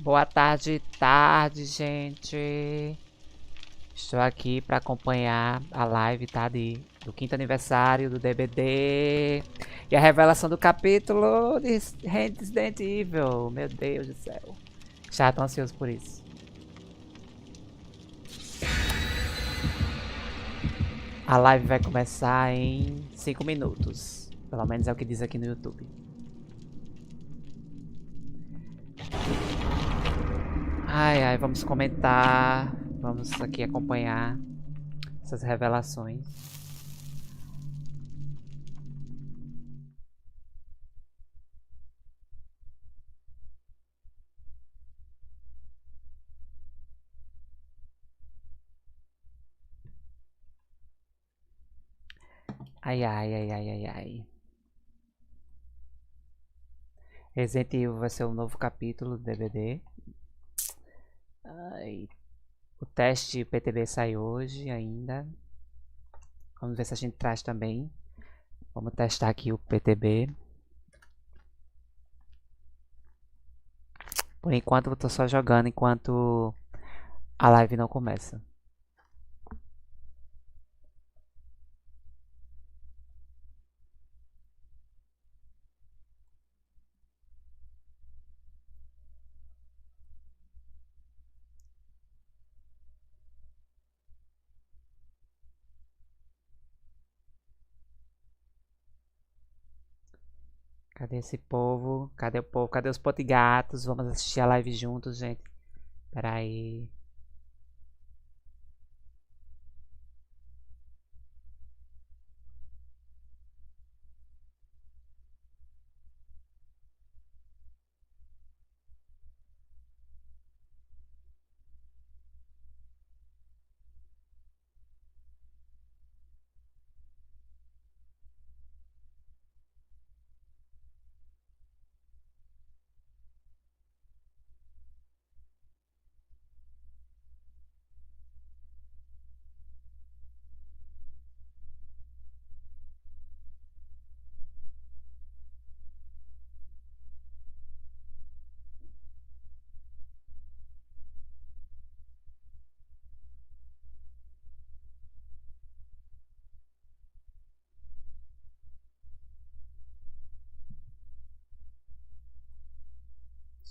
Boa tarde, gente. Estou aqui para acompanhar a live, tá? Do quinto aniversário do DBD e a revelação do capítulo de Resident Evil. Meu Deus do céu. Já tô ansioso por isso. A live vai começar em 5 minutos. Pelo menos é o que diz aqui no YouTube. Ai, vamos comentar. Vamos aqui acompanhar essas revelações. Ai. Resident Evil vai ser o novo capítulo do DVD. Ai, o teste PTB sai hoje ainda. Vamos ver se a gente traz também. Vamos testar aqui o PTB. Por enquanto eu tô só jogando enquanto a live não começa. Cadê esse povo? Cadê o povo? Cadê os potigatos? Vamos assistir a live juntos, gente. Pera aí.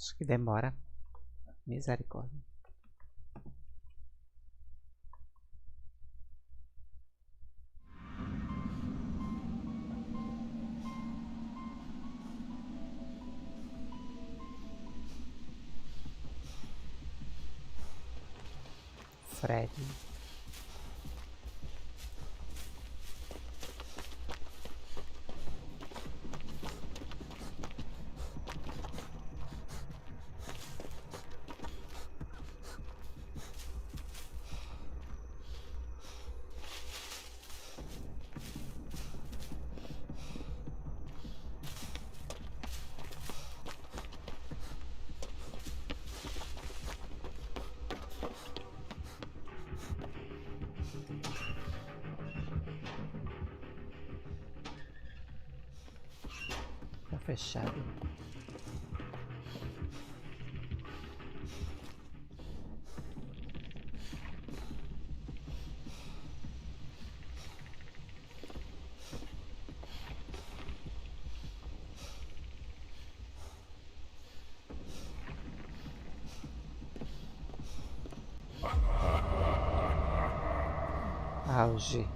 Acho que demora. Misericórdia. Fred. Tá fechado. Auge.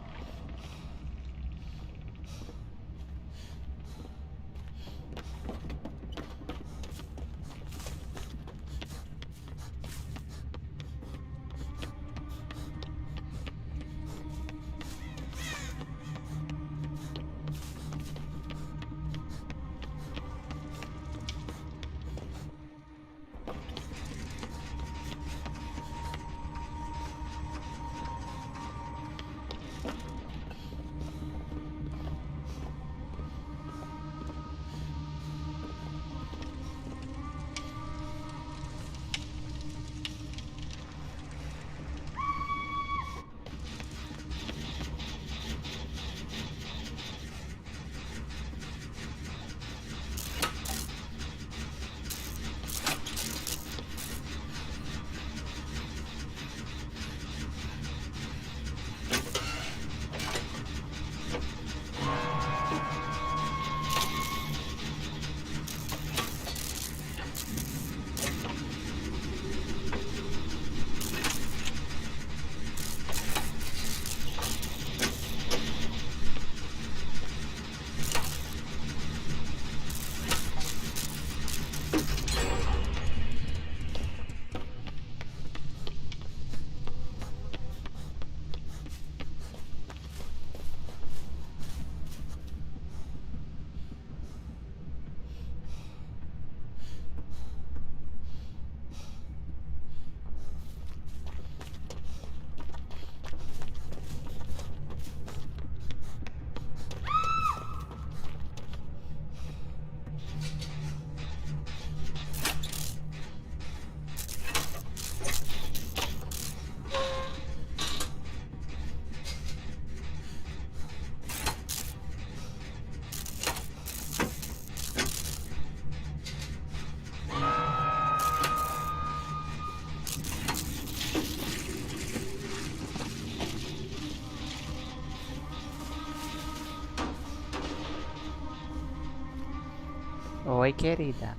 Oi, querida.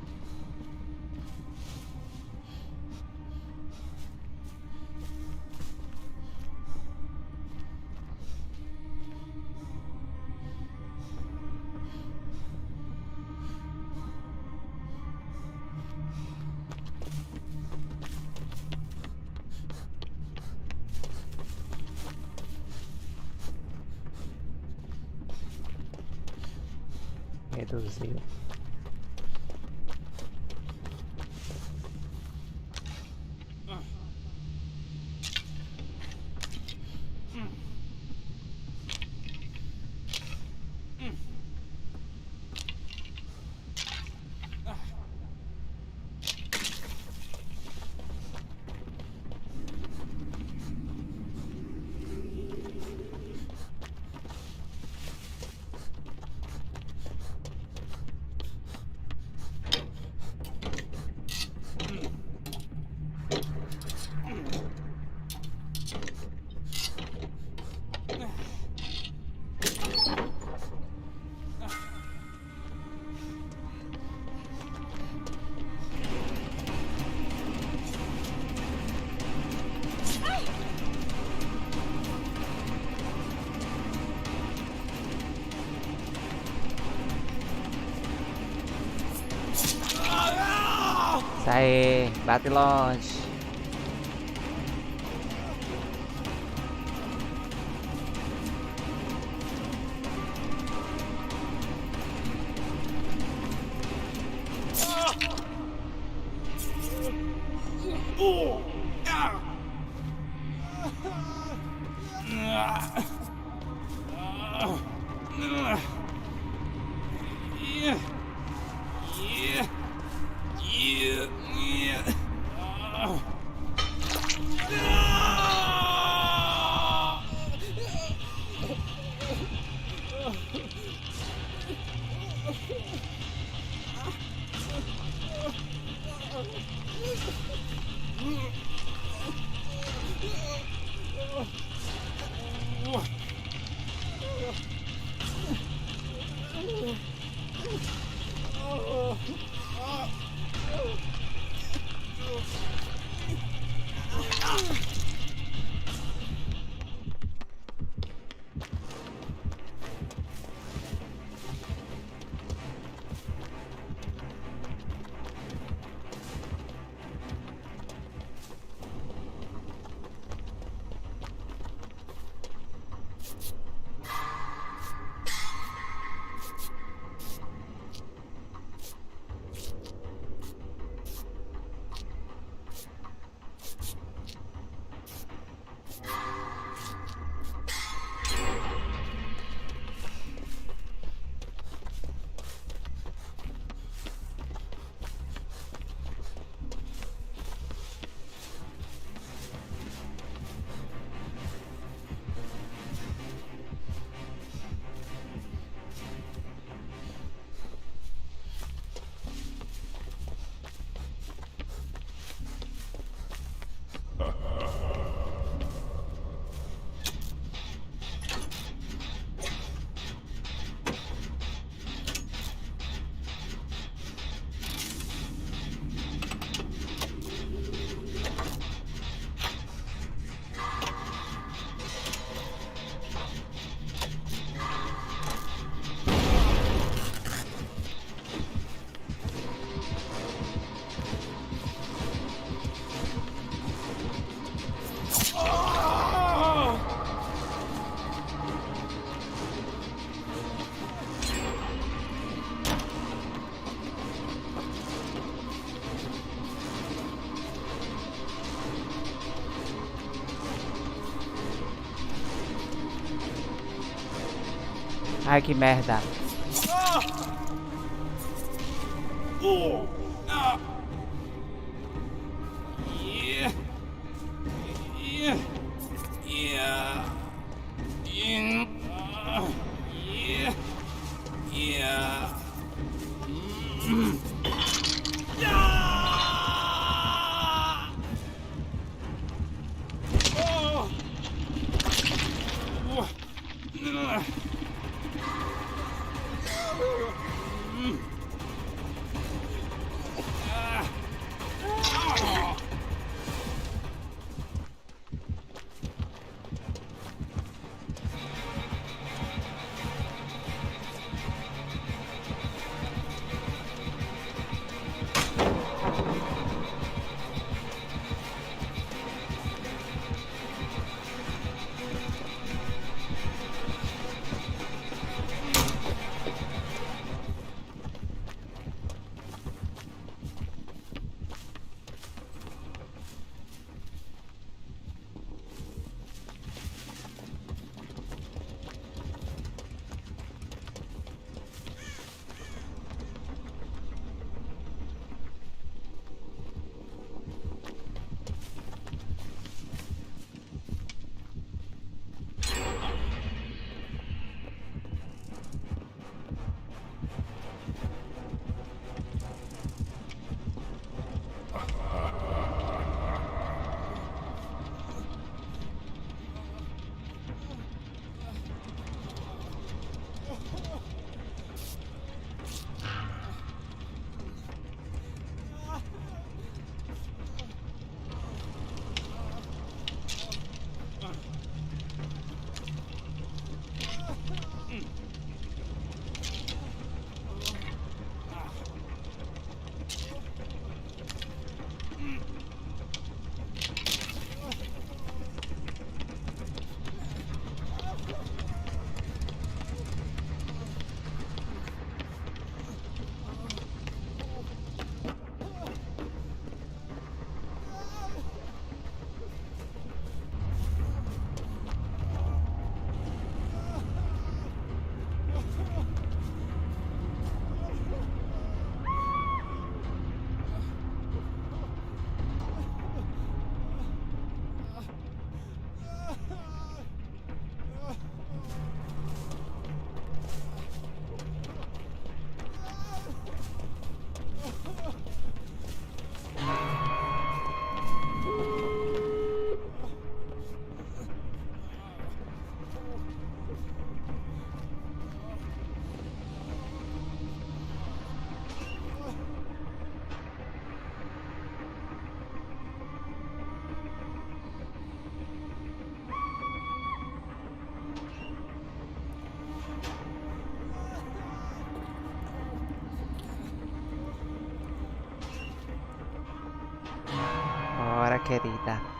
Reduziu. Isso aí, bate longe. Ai, que merda. senhora querida.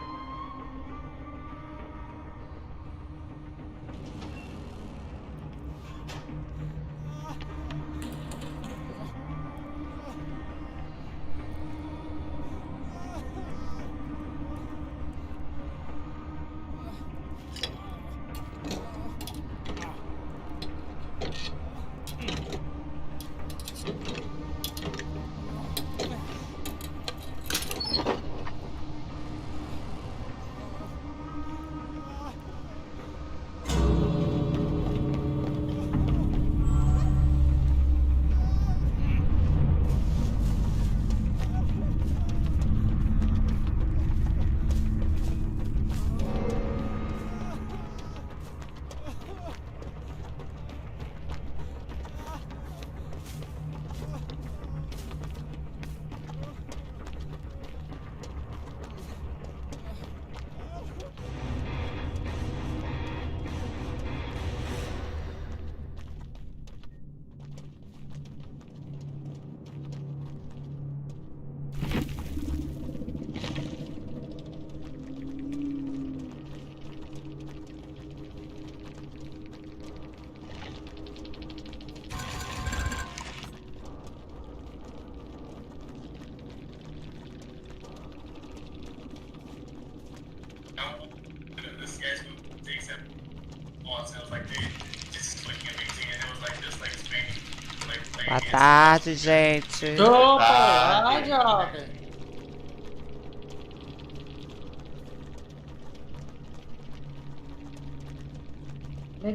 Boa tarde, gente. Opa, lá, jovem.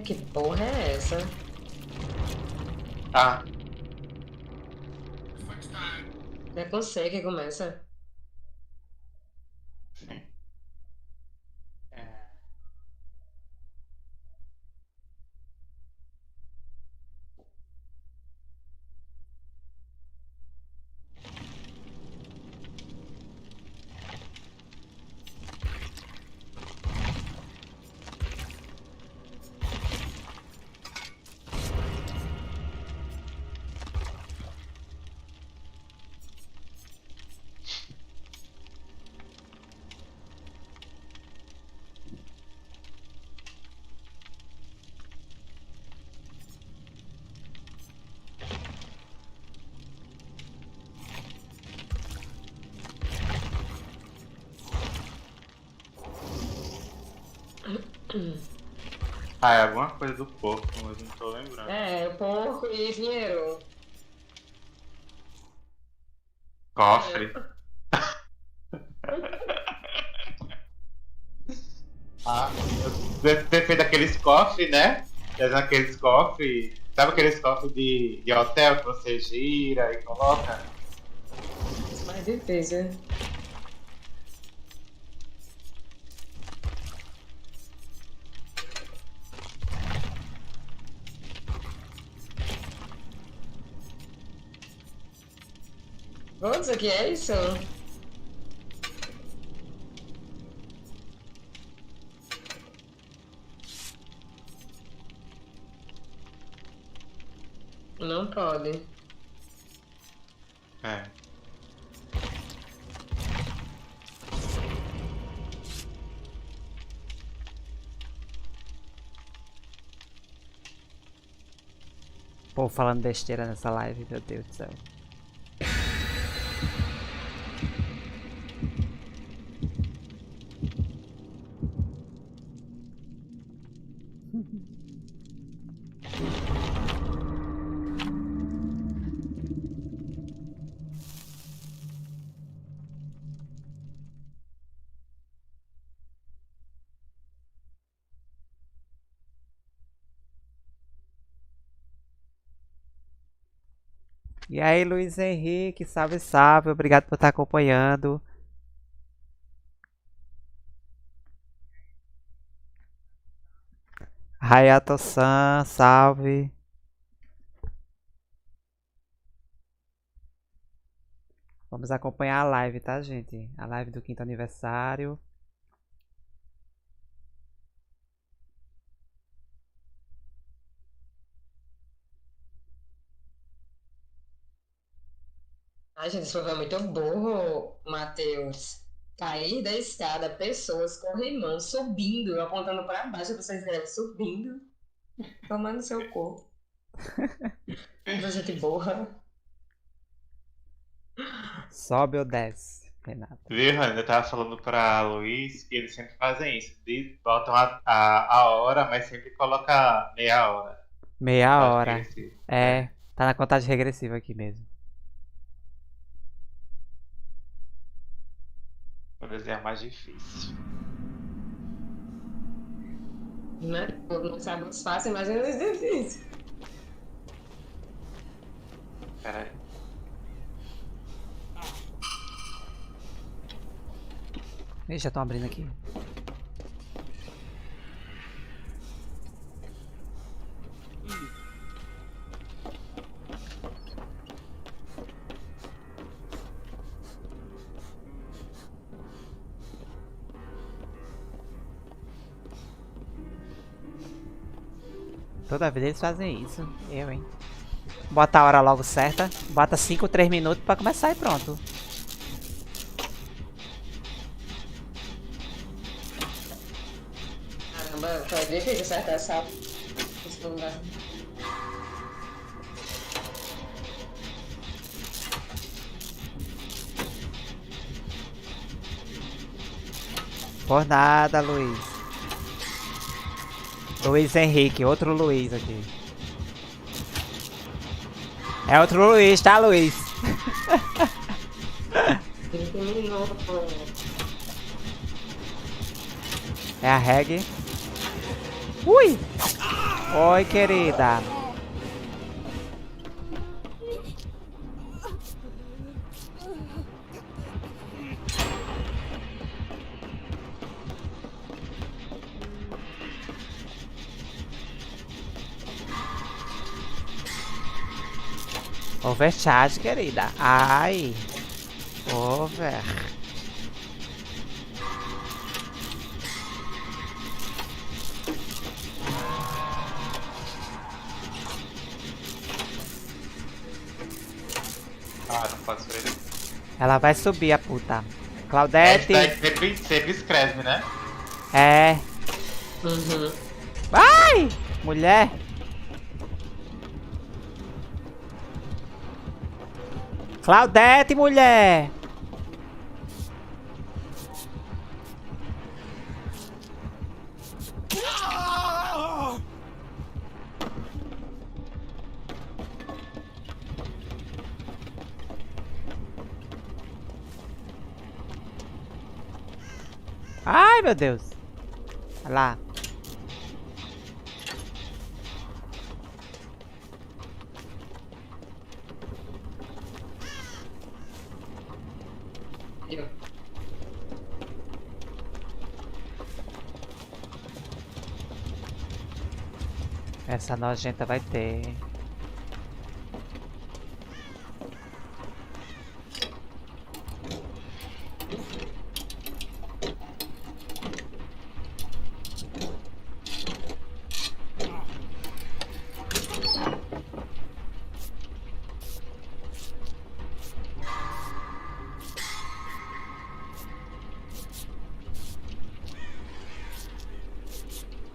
Que porra é essa? Ah, É com você que começa? sim. É. Ah, é alguma coisa do porco, mas não tô lembrando. É, porco e dinheiro. Cofre. Ah, eu devo ter feito aqueles cofres, né? Fez aqueles cofres. Sabe aqueles cofres de hotel que você gira e coloca? Mais difícil. Vamos, o que é isso? Não pode. É. Pô, falando besteira nessa live, meu Deus do céu. E aí, Luiz Henrique, salve, salve. Obrigado por estar acompanhando. Hayato-san, salve. Vamos acompanhar a live, tá, gente? A live do quinto aniversário. Ai, gente, isso foi muito burro, Matheus. Cair da escada, pessoas corrimão, subindo, apontando para baixo, você escreve subindo, tomando seu corpo. Essa gente burra. Sobe ou desce, Renata? Viu, Rani? Eu tava falando pra Luiz que eles sempre fazem isso. Botam a hora, mas sempre coloca meia hora. Meia Contagem hora. regressiva. É, tá na contagem regressiva aqui mesmo. O desenho é mais difícil. Né? Não sabe os fáceis, imagina os difíceis. Pera aí. Ih, já estão abrindo aqui. Toda vida eles fazem isso. Eu, hein? Bota a hora logo certa. Bota 5, 3 minutos pra começar e pronto. Caramba, foi difícil acertar esse lugar. Por nada, Luiz. Luiz Henrique, outro Luiz aqui. É outro Luiz, tá, Luiz? 30 minutos. É a reggae. Ui! Oi, querida. Overcharge, querida. Ai. Over. Ah, não pode ser. Ela vai subir, a puta. Essa Claudete. daí sempre escreve, né? É. Uhum. Ai! Mulher. Claudete, mulher. Ai, meu Deus. Olha lá. Essa nojenta vai ter.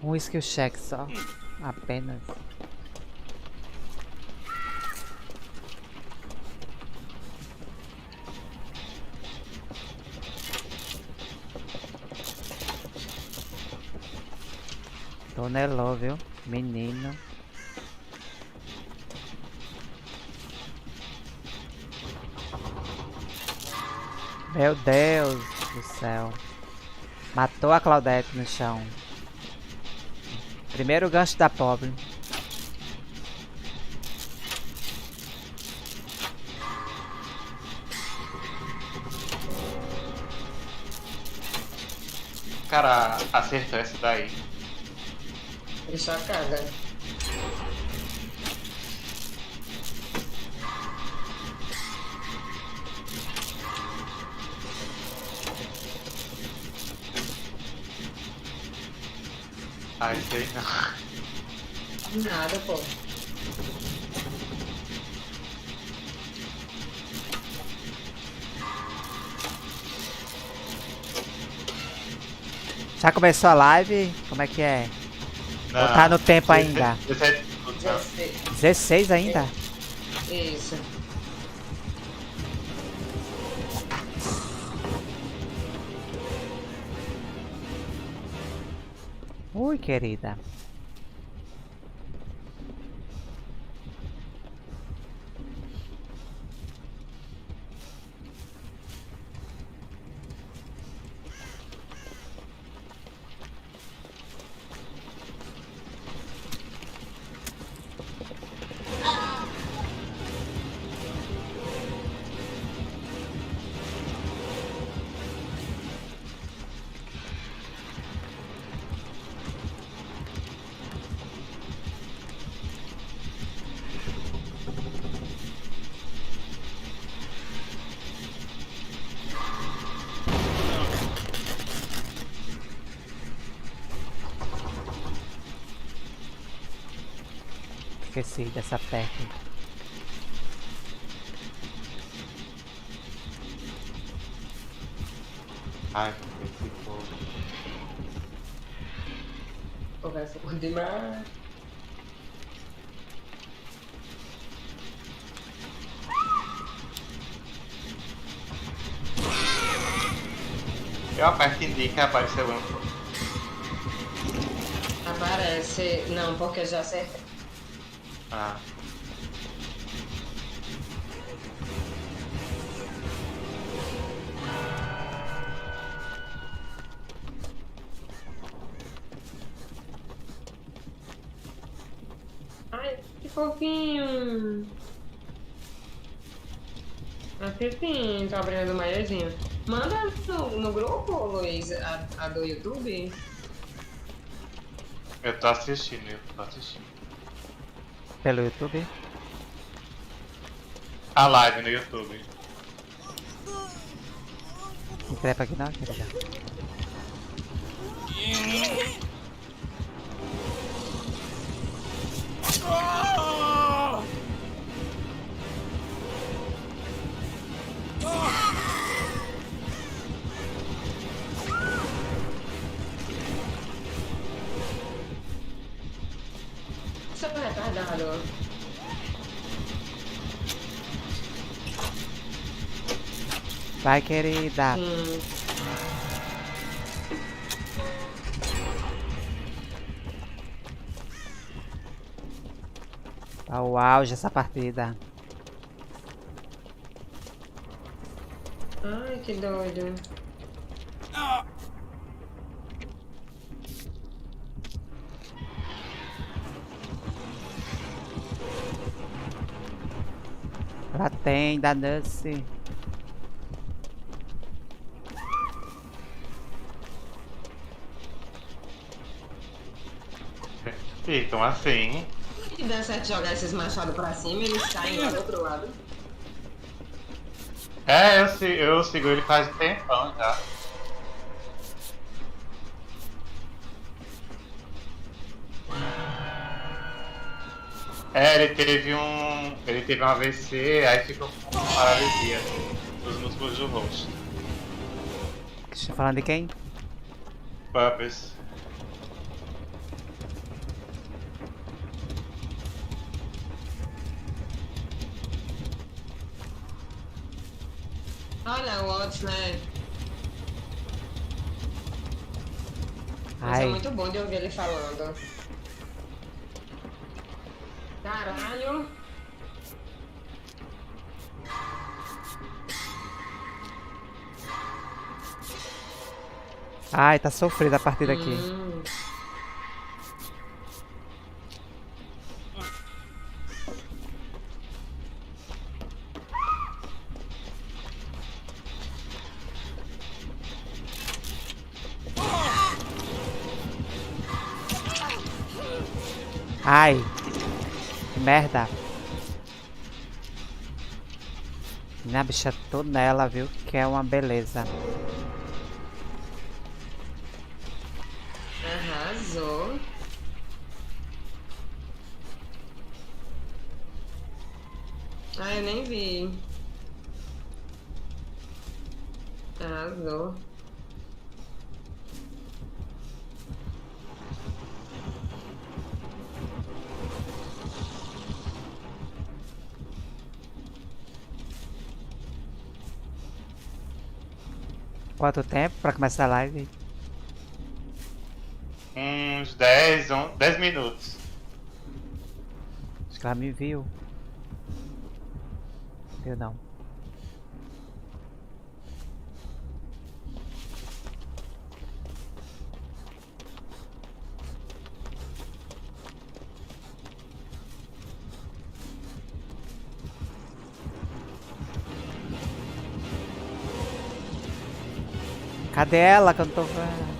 Um skill check só. Apenas. Tonelou, viu? Menino. Meu Deus do céu. Matou a Claudete no chão. Primeiro gancho da pobre. O cara acertou essa daí. Deixa a carga. Ah, isso aí não. Nada, pô. Já começou a live? Como é que é? Ou tá no tempo ainda? 16 ainda? Isso. Ui, querida. Esqueci dessa técnica. Ai, esse povo. Conversa por demais. Eu aperto indica e apareceu um. Aparece. Não, porque eu já acertei. Ah. Ai, que fofinho. Aqui sim, tô abrindo o maiorzinho. Manda no grupo, Luiz, a do YouTube. Eu tô assistindo, Pelo YouTube? A live no YouTube. Não trepa aqui não, querida. Seu retardado. Vai, querida. Tá o auge essa partida. Ai, que doido. Ela tem, dane-se. Ih, como assim? Se der certo jogar esses machados pra cima, eles caem lá do outro lado. É, eu sigo ele faz um tempão já. É, ele teve um AVC, aí ficou com paralisia dos músculos do rosto. Você tá falando de quem? Purpose. Olha o Watts, né? Mas é Ai, muito bom de ouvir ele falando. Caralho. ai, tá sofrida a partida aqui. Ai, que merda. Minha bicha, tô nela, viu? Que é uma beleza. Arrasou. Ah, eu nem vi. Arrasou. Quanto tempo pra começar a live? Uns 10 minutos. Acho que ela me viu. Viu não. Cadê ela que eu não tô vendo?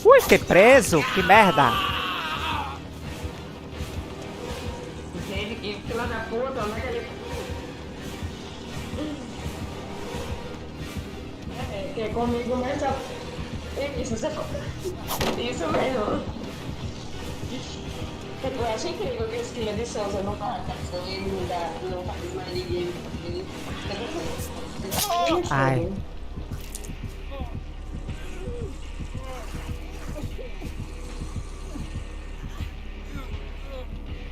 Ui, fiquei preso! Que merda! Gente, que fila da puta, né? Que é comigo mais a... Isso, você... Isso mesmo. Eu acho incrível que esse clima de Souza não tá café, não faz mais ninguém. Ai.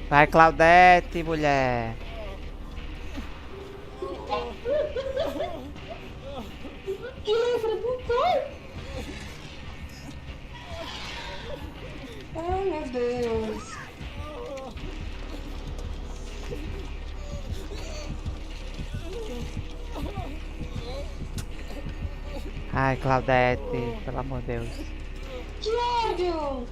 Vai, Claudete, mulher. Que letra do pai? Ai, meu Deus. Ai, Claudete, pelo amor de Deus. Que ódio!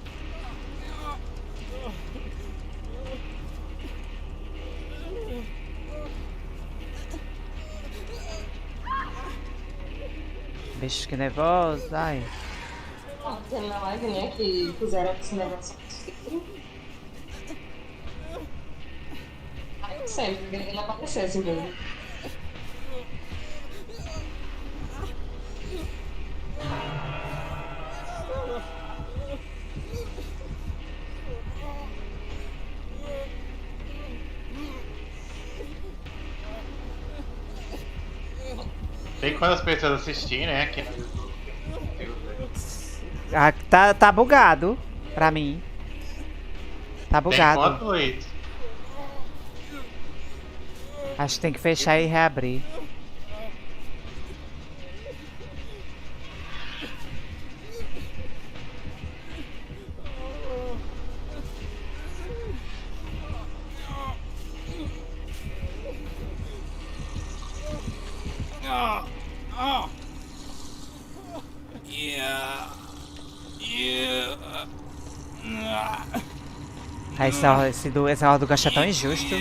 Bicho, que nervoso, ai. Tem na live, né, que fizeram esse negócio. Ai, sempre, ele apareceu assim mesmo. Tem quantas pessoas assistirem, né? Aqui no YouTube. Ah, tá bugado pra mim. Tá Tem bugado. quanto, Luiz? Acho que tem que fechar e reabrir. Aí esse negócio do gancho é tão injusto.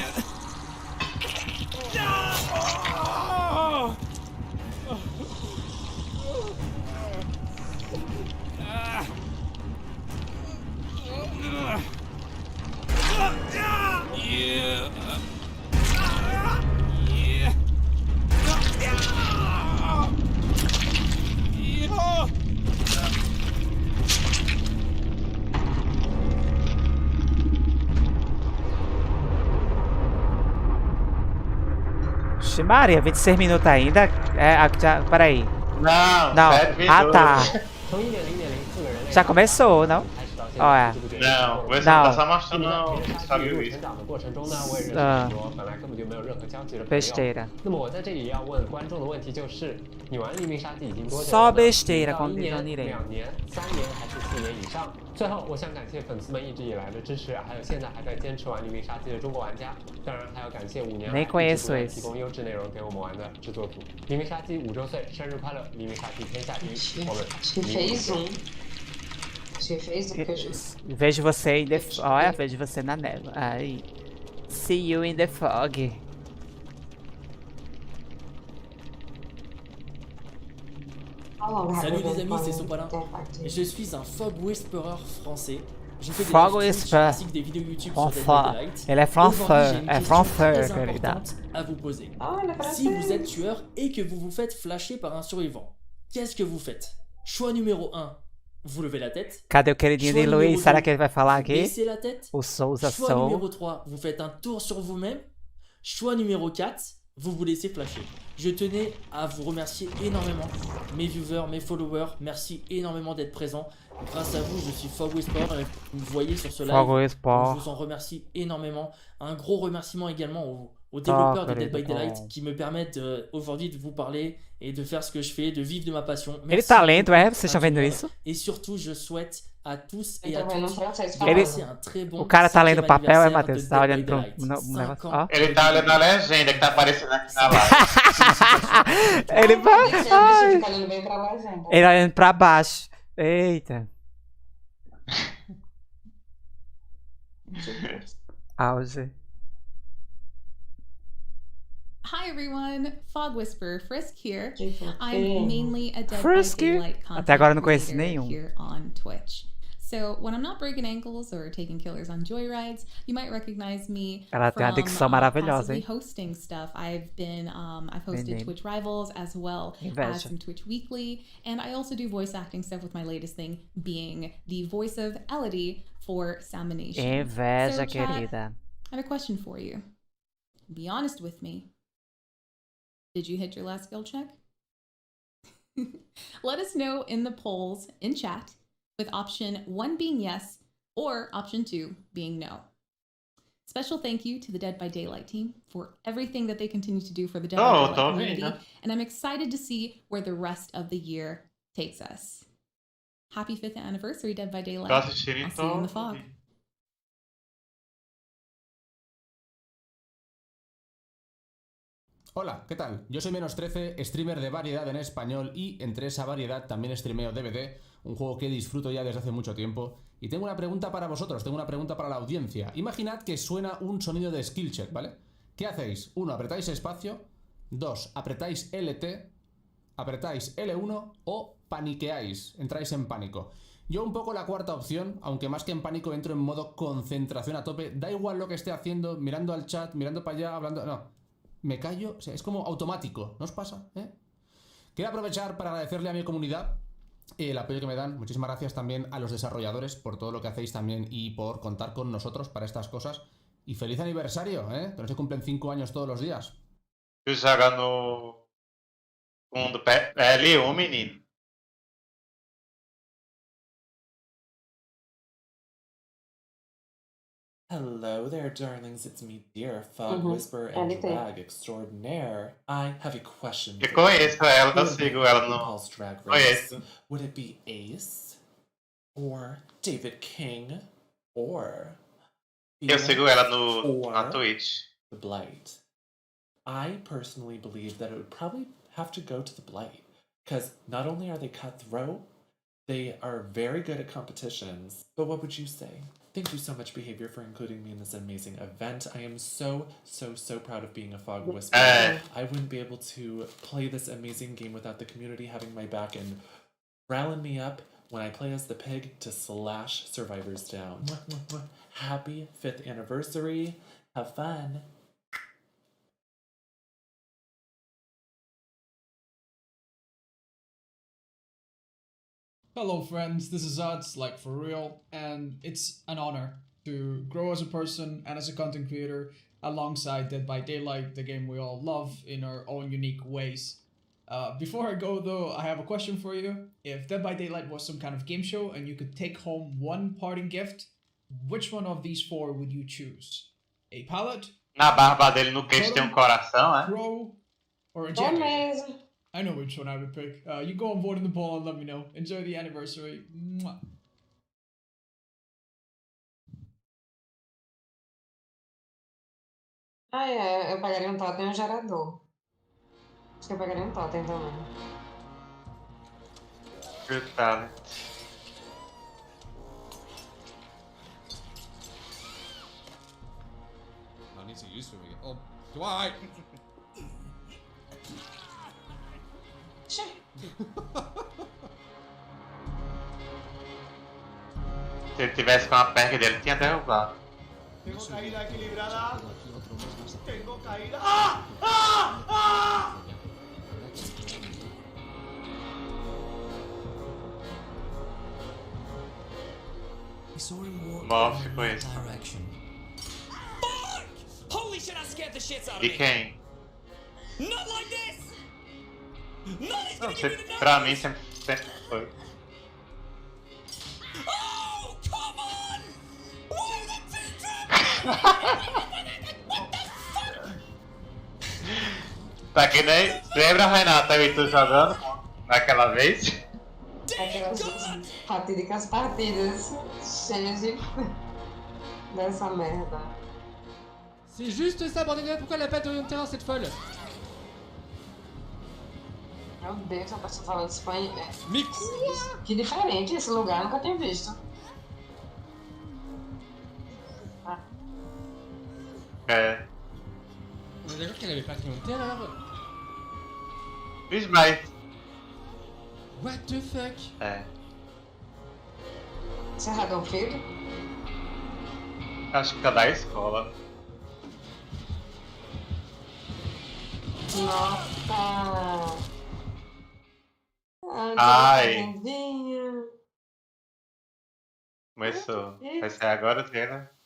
Vixe, Maria, 26 minutos ainda? Peraí. Não, Não. 7 minutos. Ah, tá. Já começou, não? Olha. Não, você Não. tá só mostrando sabe o isso. 嗯 Besteira. 那么我在这里要问观众的问题就是，你玩黎明杀机已经多久 Só 了呢？ besteira 1到 com 1年、 Johnny Ray. 2年、3年还是4年以上？最后，我想感谢粉丝们一直以来的支持，还有现在还在坚持玩黎明杀机的中国玩家，当然还要感谢5年来 Nem 一直 conheço 不断 esse. 提供优质内容给我们玩的制作组。黎明杀机5周岁，生日快乐！黎明杀机天下第一，我们 Acho que fez um. Acho que fez um que eu já... Vejo você em the... Olha, vejo você na névoa. Aí. See you in the fog. Salut les amis, c'est Sopalin. Je suis un fog whisperer français. Je fais des Fog live Twitch whisperer. ainsi que des vidéos YouTube sur Dead by Français. Daylight. Elle est Aujourd'hui, français. j'ai une Elle est question français, très querida. importante à vous poser. Ah, la Si vous êtes tueur et que vous vous faites flasher par un survivant, qu'est-ce que vous faites? Choix numéro 1, vous levez la tête. Cadê o queridinho de Choix Luiz? numéro Será 2, que ele vai falar vous aqui? baissez la tête. O Souza Choix Soul. numéro 3, vous faites un tour sur vous-même. Choix numéro 4, vous vous laissez flasher. Je tenais à vous remercier énormément, mes viewers, mes followers, merci énormément d'être présents. Grâce à vous, je suis Fog Whisperer et vous me voyez sur ce live. Fog Donc, Whisperer. je vous en remercie énormément. Un gros remerciement également aux développeurs de Toca, Dead by ele é Daylight bom. qui me permettent aujourd'hui de vous parler et de faire ce que je fais, de vivre de ma passion. Ele Merci tá lendo, beaucoup é? Vocês à estão tout le vendo monde. isso? Et surtout, je souhaite à tous Eu et à tô vendo um toutes francês de falando. passer un très bon O cara tá lendo 5e papel, é, anniversaire Matheus? de Tá Dead olhando by pro Daylight. negócio. 5 Ó. ans Ele de tá olhando a jubilé. legenda que tá aparecendo aqui na live. Ele vai. Deixa Ai. eu ficar olhando bem pra legenda. Ele olhando pra baixo. Eita. Auge. Hi everyone, Fog Whisperer Frisk here. Que I'm fofinho. mainly a Dead Frisk? by Daylight content Até agora eu não conheço creator nenhum. here on Twitch. So when I'm not breaking ankles or taking killers on joyrides, you might recognize me Ela tem uma from dicção maravilhosa, possibly hein? hosting stuff. I've hosted Menino. Twitch Rivals as well as Inveja. some Twitch Weekly, and I also do voice acting stuff with my latest thing being the voice of Elodie for Salmonation. Inveja, So, chat, querida. I have a question for you. Be honest with me. Did you hit your last skill check? Let us know in the polls in chat, with option 1 being yes or option 2 being no. Special thank you to the Dead by Daylight team for everything that they continue to do for the Dead by Daylight tô community, ouvindo. and I'm excited to see where the rest of the year takes us. Happy 5th anniversary, Dead by Daylight. Tô assistindo e I'll see you in the tô fog. ouvindo. Hola, ¿qué tal? Yo soy Menos13, streamer de variedad en español y entre esa variedad también streameo DBD, un juego que disfruto ya desde hace mucho tiempo. Y tengo una pregunta para vosotros, tengo una pregunta para la audiencia. Imaginad que suena un sonido de skill check, ¿vale? ¿Qué hacéis? 1, apretáis espacio. 2, apretáis LT. Apretáis L1 o paniqueáis, entráis en pánico. Yo un poco la cuarta opción, aunque más que en pánico entro en modo concentración a tope. Da igual lo que esté haciendo, mirando al chat, mirando para allá, hablando... No. Me callo, o sea, es como automático, ¿no os pasa? Quiero aprovechar para agradecerle a mi comunidad el apoyo que me dan. Muchísimas gracias también a los desarrolladores por todo lo que hacéis también y por contar con nosotros para estas cosas. Y feliz aniversario, que no se cumplen 5 años todos los días. Tu joga no mundo L1, menino. Hello there, darlings. It's me, dear Fog Uhum. Whisperer and LT. Drag Extraordinaire. I have a question. Eu for conheço you. ela, Who eu would sigo make ela no. RuPaul's Drag Race? Conheço. Would it be Ace? Or David King? Or Eu sigo ela no, Or na Twitch. the Blight? I personally believe that it would probably have to go to the Blight. Because not only are they cutthroat, they are very good at competitions. But what would you say? Thank you so much, Behavior, for including me in this amazing event. I am so proud of being a Fog Whisperer. I wouldn't be able to play this amazing game without the community having my back and rallying me up when I play as the pig to slash survivors down. Happy 5th anniversary. Have fun. Hello friends, this is Ads, like for real, and it's an honor to grow as a person and as a content creator alongside Dead by Daylight, the game we all love in our own unique ways. Before I go though, I have a question for you. If Dead by Daylight was some kind of game show and you could take home one parting gift, which one of these 4 would you choose? A pallet, Na barba dele no queixo tem um coração, é? crow, or a É jacket? mesmo. I know which one I would pick. You go on vote in the poll and let me know. Enjoy the anniversary. Mwah. Ah, é. Eu pegaria um totem e um gerador. Acho que eu pegaria um totem também. Good talent. I need to use for me. Oh, Dwight! Se ele tivesse com a perna dele, tinha derrubado. Tengo caída equilibrada. Tengo caída. ¡Ah! ¡Ah! ¡Ah! Morph com isso. Holy shit, I scared the shits out of De me. quem? Not like this. Nobody's Não gonna sei, give me the pra numbers. mim sempre foi. Oh, come on! Why the T-trap? What the fuck? Tá que nem. Lembra a Renata e tu jogando naquela vez? Aquelas fatídicas partidas cheias de. dessa merda. C'est juste ça, bordel de merde, pourquoi elle a pas de terrain cette folle? Meu Deus, a pessoa falando espanhol. Mais quoi? Que diferente esse lugar, nunca tinha visto. Ah, É. On est d'accord qu'elle avait pas de terreur. Fiz mais. What the fuck? É. Serra do Filho? Acho que é da escola. Nossa! Ai. Vinha. Começou. Vai sair agora o trailer.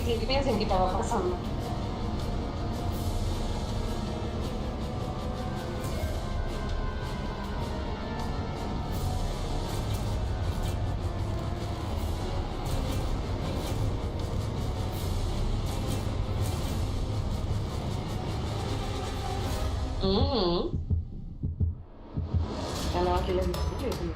Que pensei que tava passando. Ela é aquele ali mesmo.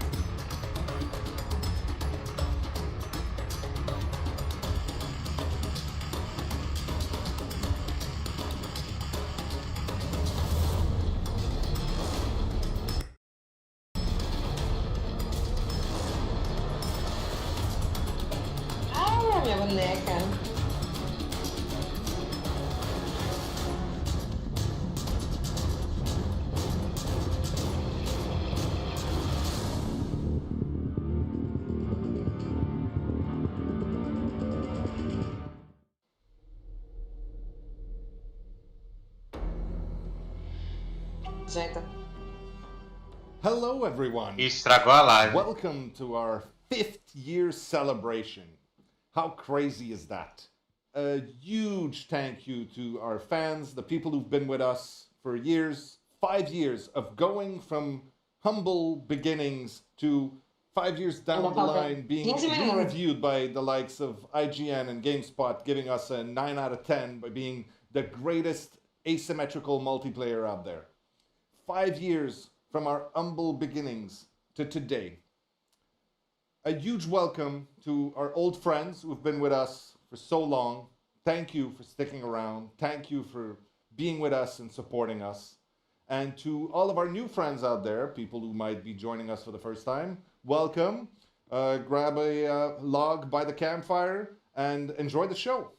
Ai, a minha boneca. Jeito. Hello, everyone. Estragou a live. Welcome to our 5th year celebration. How crazy is that? A huge thank you to our fans, the people who've been with us for years, 5 years of going from humble beginnings to 5 years down the line being reviewed by the likes of IGN and GameSpot, giving us a 9 out of 10 by being the greatest asymmetrical multiplayer out there. 5 years from our humble beginnings to today. A huge welcome to our old friends who've been with us for so long. Thank you for sticking around. Thank you for being with us and supporting us. And to all of our new friends out there, people who might be joining us for the first time, welcome. Grab a log by the campfire and enjoy the show.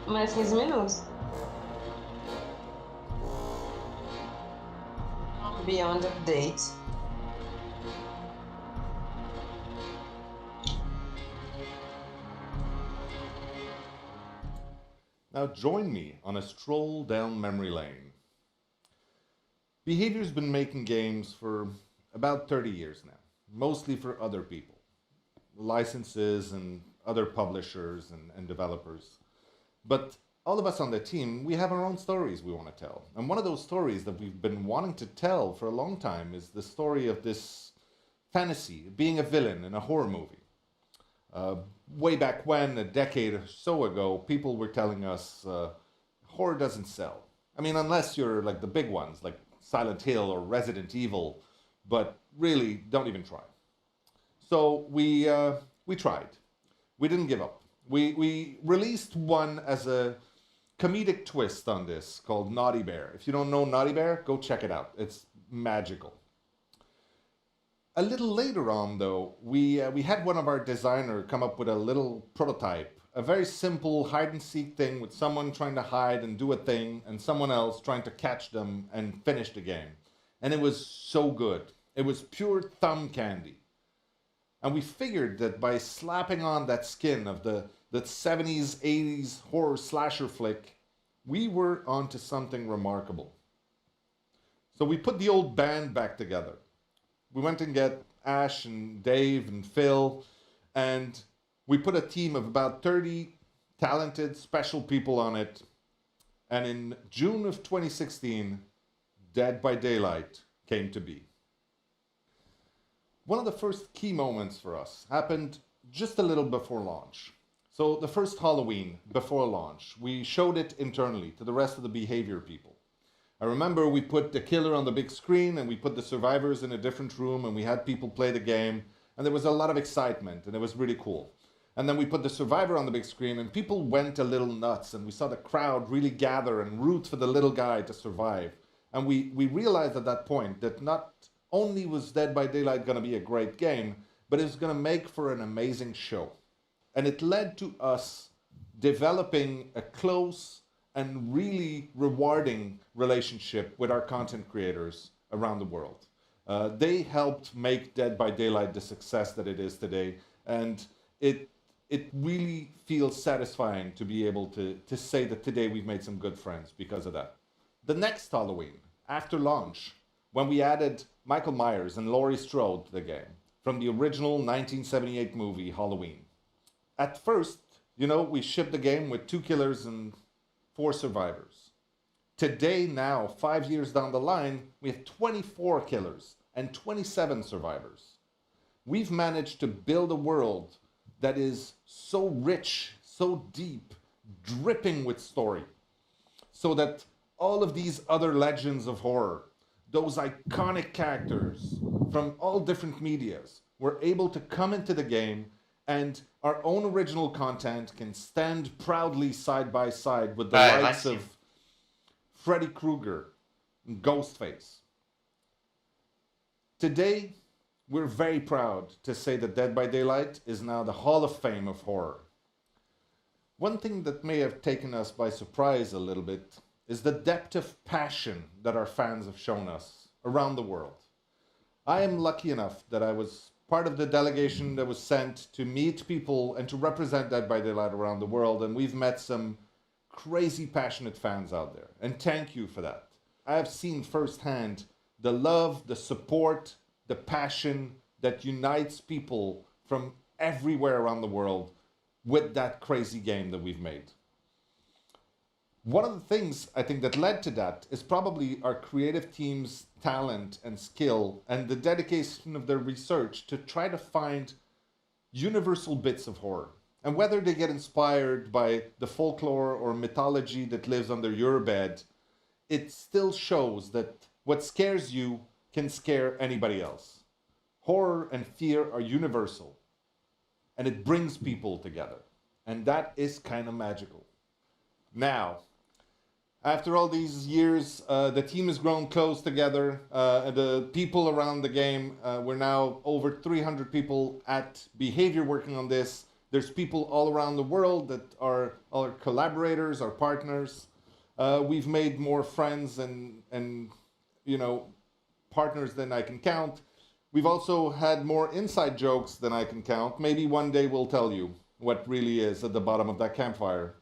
Mais 15 minutos. Beyond update. Now join me on a stroll down memory lane. Behavior's been making games for about 30 years now, mostly for other people, licenses and other publishers and developers. But all of us on the team, we have our own stories we want to tell. And one of those stories that we've been wanting to tell for a long time is the story of this fantasy, being a villain in a horror movie. Way back when, a decade or so ago, people were telling us horror doesn't sell. I mean, unless you're like the big ones, like Silent Hill or Resident Evil, but really, don't even try. So we tried. We didn't give up. We released one as a comedic twist on this called Naughty Bear. If you don't know Naughty Bear, go check it out. It's magical. A little later on, though, we had one of our designers come up with a little prototype, a very simple hide-and-seek thing with someone trying to hide and do a thing, and someone else trying to catch them and finish the game. And it was so good. It was pure thumb candy. And we figured that by slapping on that skin of the 70s, 80s horror slasher flick, we were onto something remarkable. So we put the old band back together. We went and get Ash and Dave and Phil, and we put a team of about 30 talented, special people on it. And in June of 2016, Dead by Daylight came to be. One of the first key moments for us happened just a little before launch. So the first Halloween before launch, we showed it internally to the rest of the behavior people. I remember we put the killer on the big screen and we put the survivors in a different room and we had people play the game and there was a lot of excitement and it was really cool. And then we put the survivor on the big screen and people went a little nuts and we saw the crowd really gather and root for the little guy to survive. And we realized at that point that not only was Dead by Daylight going to be a great game, but it was going to make for an amazing show. And it led to us developing a close and really rewarding relationship with our content creators around the world. They helped make Dead by Daylight the success that it is today, and it really feels satisfying to be able to say that today we've made some good friends because of that. The next Halloween, after launch, when we added Michael Myers and Laurie Strode to the game from the original 1978 movie Halloween. At first, we shipped the game with 2 killers and 4 survivors. Today, now, 5 years down the line, we have 24 killers and 27 survivors. We've managed to build a world that is so rich, so deep, dripping with story, so that all of these other legends of horror, those iconic characters from all different medias, were able to come into the game, and our own original content can stand proudly side by side with the likes of Freddy Krueger and Ghostface. Today, we're very proud to say that Dead by Daylight is now the Hall of Fame of horror. One thing that may have taken us by surprise a little bit is the depth of passion that our fans have shown us around the world. I am lucky enough that I was part of the delegation that was sent to meet people and to represent Dead by Daylight around the world, and we've met some crazy passionate fans out there, and thank you for that. I have seen firsthand the love, the support, the passion that unites people from everywhere around the world with that crazy game that we've made. One of the things I think that led to that is probably our creative team's talent and skill and the dedication of their research to try to find universal bits of horror. And whether they get inspired by the folklore or mythology that lives under your bed, it still shows that what scares you can scare anybody else. Horror and fear are universal, and it brings people together. And that is kind of magical. Now, after all these years, the team has grown close together. The people around the game, we're now over 300 people at Behavior working on this. There's people all around the world that are our collaborators, our partners. We've made more friends and partners than I can count. We've also had more inside jokes than I can count. Maybe one day we'll tell you what really is at the bottom of that campfire.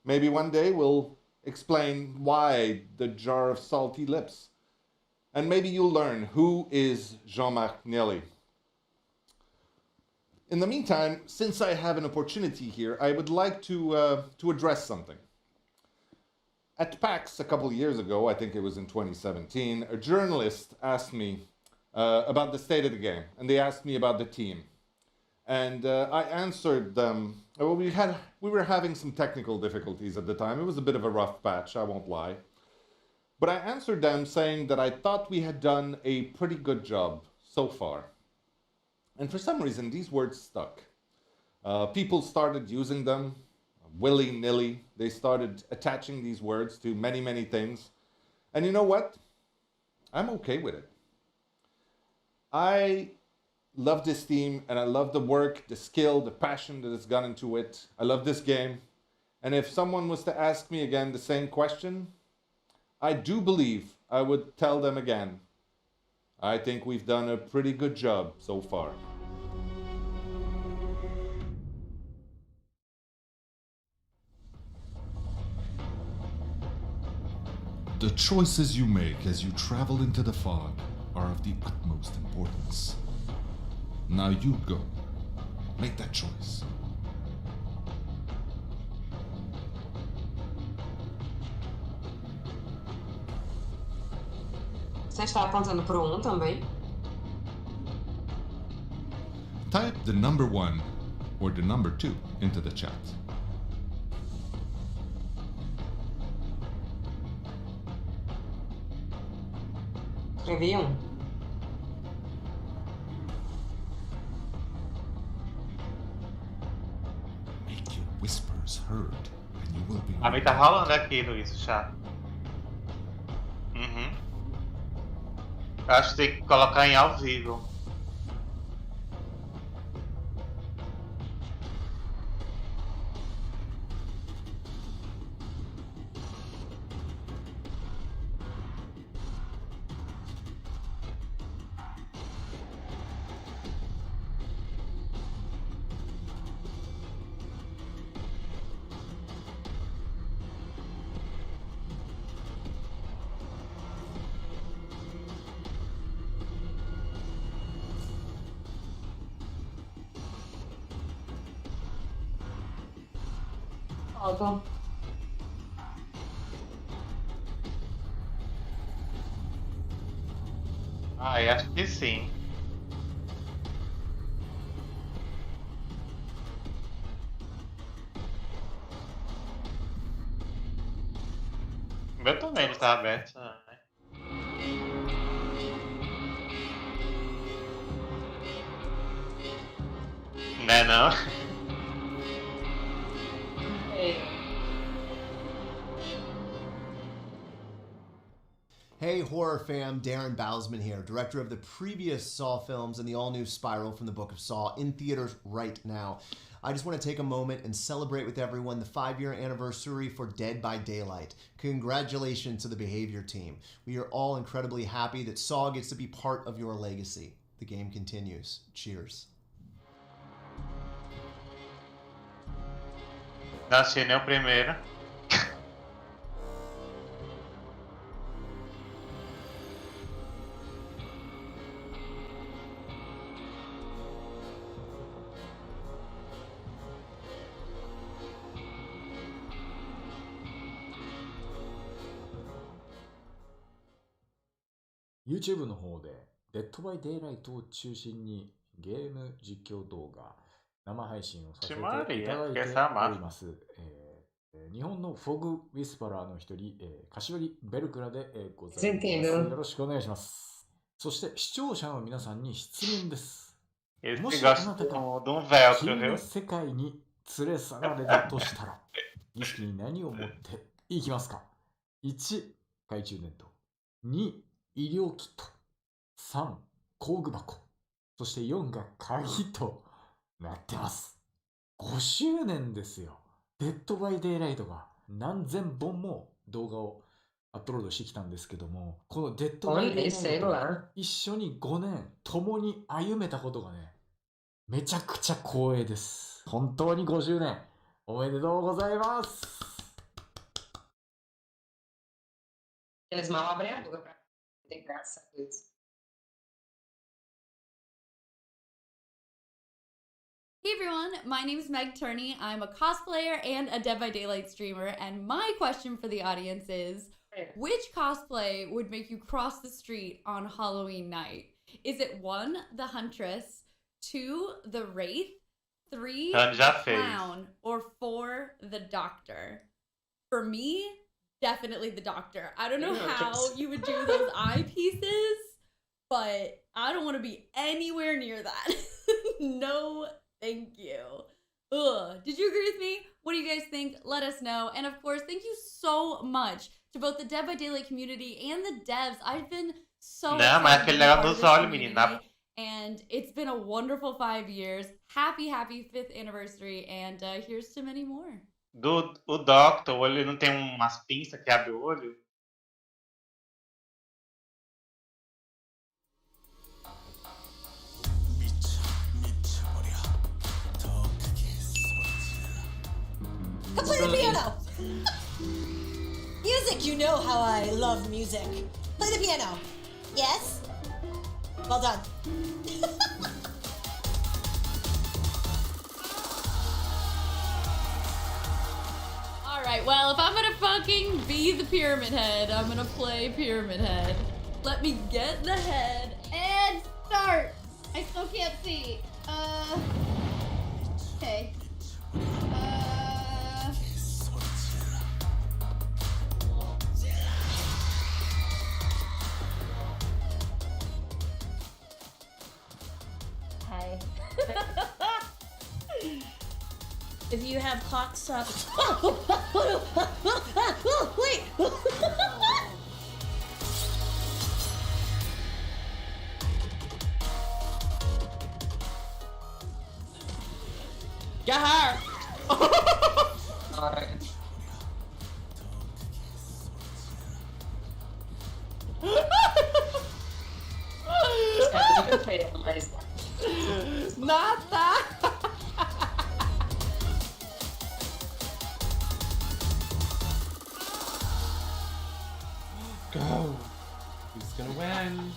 Maybe one day we'll explain why the jar of salty lips. And maybe you'll learn who is Jean-Marc Nelly. In the meantime, since I have an opportunity here, I would like to address something. At PAX a couple of years ago, I think it was in 2017, a journalist asked me about the state of the game, and they asked me about the team. And I answered them. Well, we were having some technical difficulties at the time. It was a bit of a rough patch, I won't lie. But I answered them saying that I thought we had done a pretty good job so far. And for some reason, these words stuck. People started using them willy-nilly. They started attaching these words to many, many things. And you know what? I'm okay with it. I love this team, and I love the work, the skill, the passion that has gone into it. I love this game. And if someone was to ask me again the same question, I do believe I would tell them again, I think we've done a pretty good job so far. The choices you make as you travel into the fog are of the utmost importance. Now you go. Make that choice. Você está apontando pro 1 também? Type the number 1 or the number 2 into the chat. Escrevi 1. Make your whispers heard, and you will be. A mim tá rolando aqui, Luiz, o chat. Eu acho que tem que colocar em ao vivo. Faltam. Ah, eu acho que sim. O meu também ele tá aberto, né? Né não? Hey horror fam, Darren Bousman here, director of the previous Saw films and the all-new Spiral from the Book of Saw in theaters right now. I just want to take a moment and celebrate with everyone the 5-year anniversary for Dead by Daylight. Congratulations to the Behavior team. We are all incredibly happy that Saw gets to be part of your legacy. The game continues. Cheers. Não assisti nem o primeiro. YouTube の方でデッドバイデイライトを中心にゲーム実況動画生配信をさせていただいております。日本のフォグウィスパラーの一人、柏木ベルクラでございます。よろしくお願いします。そして視聴者の皆さんに質問です。もしあなたが君の世界に連れ去られたとしたら、儀式に何を持っていきますか？ 1. 懐中電灯。2. 医療キット。3. 工具箱。そして4が鍵となってます。5周年ですよ。デッドバイデイライトが何千本も動画をアップロードしてきたんですけども、このデッドバイデイライトと一緒に5年共に歩めたことがね、めちゃくちゃ光栄です。本当に5周年おめでとうございます。Eles mal abrem a boca pra ter graça deles. Hey everyone, my name is Meg Turney. I'm a cosplayer and a Dead by Daylight streamer, and my question for the audience is, which cosplay would make you cross the street on Halloween night? Is it 1, the Huntress, 2, the Wraith, 3, the Clown, or 4, the Doctor? For me, definitely the Doctor. I don't know how you would do those eyepieces, but I don't want to be anywhere near that. No, thank you. Ugh. Did you agree with me? What do you guys think? Let us know. And of course, thank you so much to both the Dead by Daylight community and the devs. I've been so and it's been a wonderful 5 years. Happy 5th anniversary, and here's to many more. O Doctor, o olho não tem umas pinças que abre o olho? Play the piano! Music! think you know how I love music. Play the piano. Yes? Well done. Alright, well, if I'm gonna fucking be the Pyramid Head, I'm gonna play Pyramid Head. Let me get the head and start. I still can't see. Okay. Hey. If you have clocks up. Wait. Get her! Alright. Nada! Go. Who's gonna win?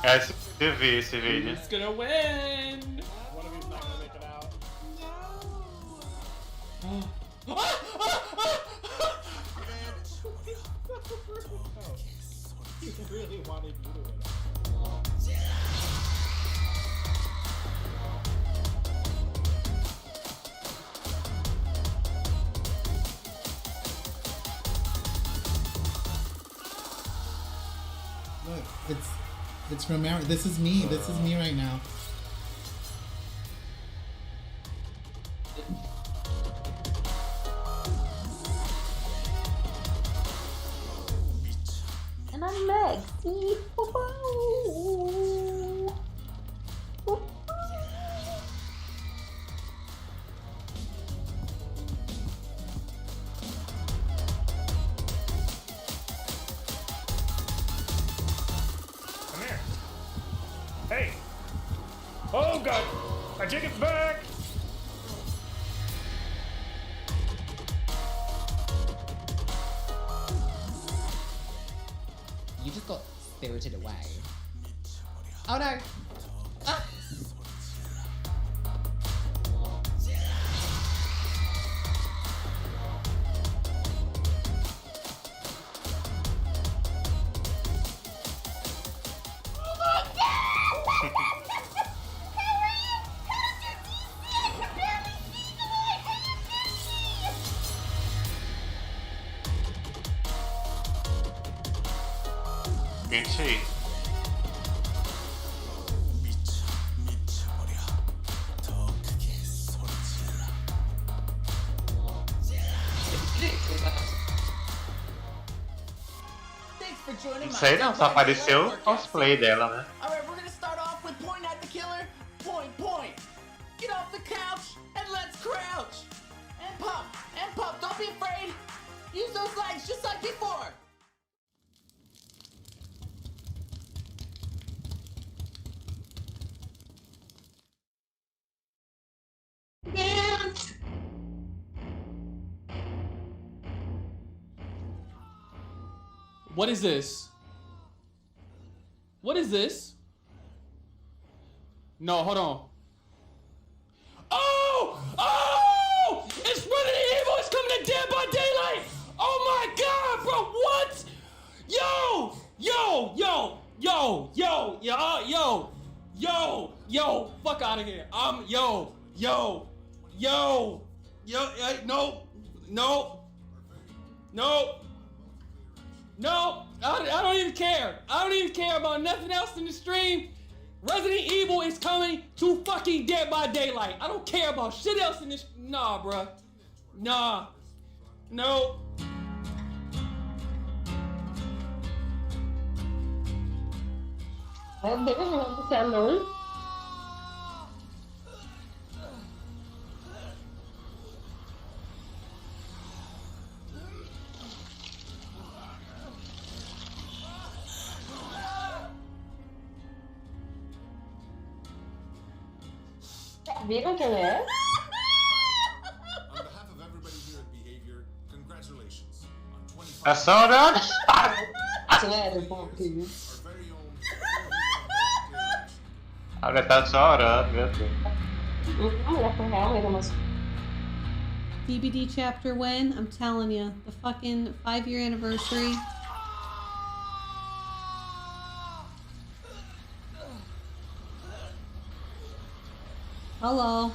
É, você viu esse vídeo. Who's gonna win? One of you's not gonna make it out. He really wanted you to win. Look, it's remember. This is me. This is me right now. And I'm Meg. See? Come here. Hey. Oh god. I take it back. You just got spirited away. Oh no! Ah. Gente, não sei não, só apareceu o cosplay dela, né? Alright, we're gonna start off with point at the killer. Point, point. Get off the couch and let's crouch. And pump, and pump. Don't be afraid. Use those legs just like before. What is this? What is this? No, hold on. Oh! Oh! It's Resident Evil! It's coming to Dead by Daylight! Oh my god, bro! What? Yo! Yo! Yo! Yo! Yo! Yo! Yo! Yo! Yo! Fuck out of here! Yo! Yo! Yo! Yo! No! No! No! No! I don't even care! I don't even care about nothing else in the stream! Resident Evil is coming to fucking Dead by Daylight. I don't care about shit else in this. Nah, bruh. Nah. No. Meu Deus, você é louco? Viram quem é? On behalf of everybody here at Behavior, congratulations on 25 Tá chorando? Sério, um pouquinho. Olha, tá chorando, meu Deus. Ela foi realmente uma... DBD chapter when? I'm telling you, the fucking 5-year anniversary. Hello.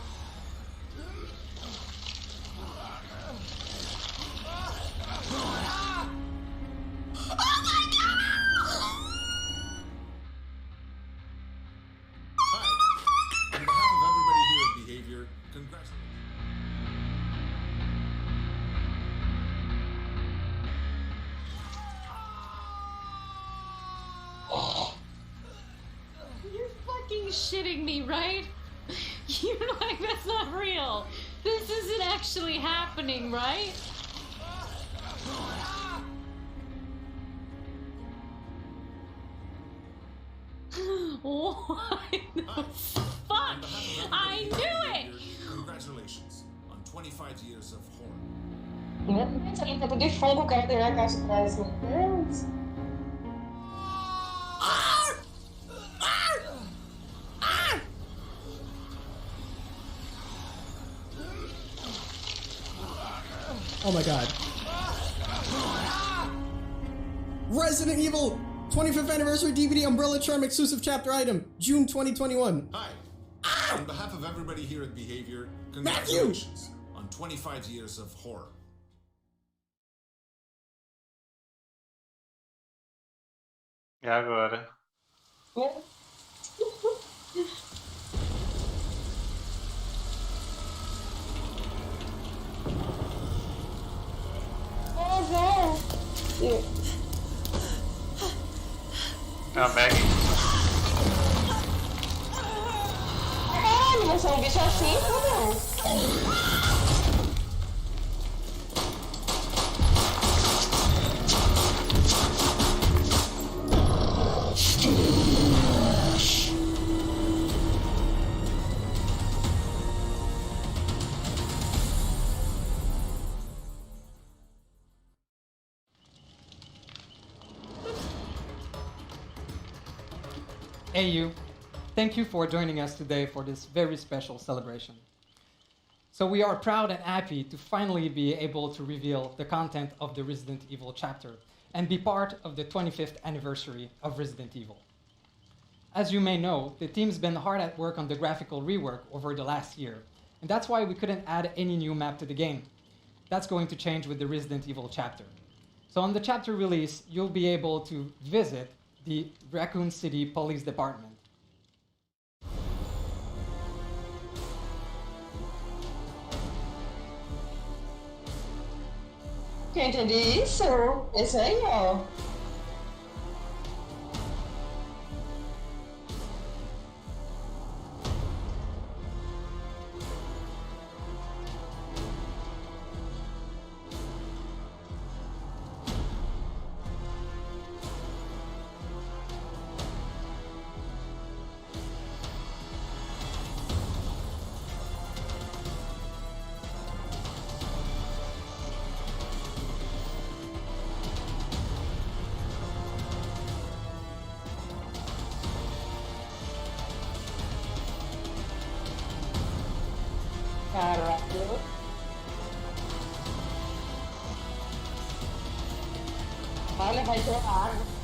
On behalf of everybody here at Behavior, congratulations. You're fucking shitting me, right? You're like, that's not real. This isn't actually happening, right? What the fuck? I knew it! Congratulations on 25 years of horror. Meu Deus, ali tá tudo de fundo, o cara tem a caixa atrás. Meu Deus. Oh my god. Resident Evil 25th Anniversary DVD Umbrella Charm exclusive chapter item, June 2021. Hi. On behalf of everybody here at Behavior, congratulations on 25 years of horror. E agora? A Meg. Caralho, mas é um bicho assim, não? Hey you, thank you for joining us today for this very special celebration. So we are proud and happy to finally be able to reveal the content of the Resident Evil chapter and be part of the 25th anniversary of Resident Evil. As you may know, the team's been hard at work on the graphical rework over the last year, and that's why we couldn't add any new map to the game. That's going to change with the Resident Evil chapter. So on the chapter release, you'll be able to visit the Raccoon City Police Department. Quem entende isso? Esse aí, ó. Caralho. Olha, vai ter água.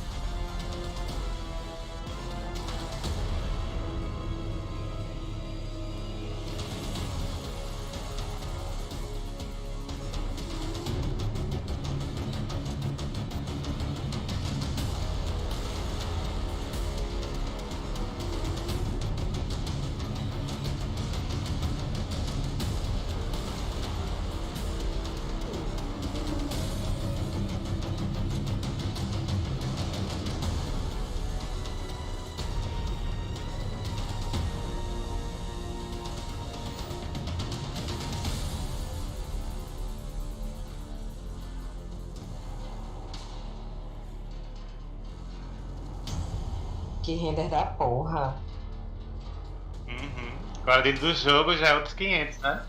Que render da porra. Uhum. Agora dentro do jogo já é outros 500, né?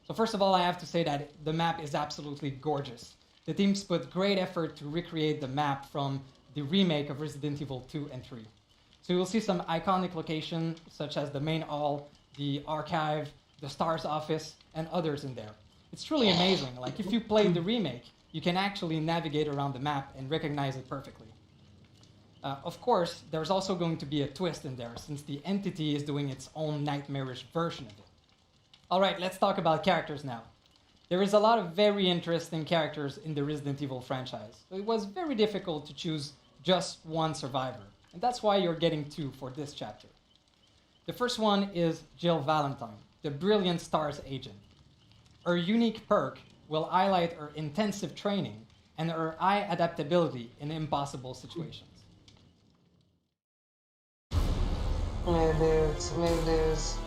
So first of all, I have to say that the map is absolutely gorgeous. The teams put great effort to recreate the map from the remake of Resident Evil 2 and 3. So you'll see some iconic locations such as the main hall, the archive, the STARS office, and others in there. It's truly amazing. Like if you played the remake, you can actually navigate around the map and recognize it perfectly. Of course, there's also going to be a twist in there since the entity is doing its own nightmarish version of it. All right, let's talk about characters now. There is a lot of very interesting characters in the Resident Evil franchise. It was very difficult to choose just one survivor, and that's why you're getting two for this chapter. The first one is Jill Valentine, the brilliant STARS agent. Her unique perk will highlight her intensive training and her high adaptability in impossible situations. Meu Deus, meu Deus.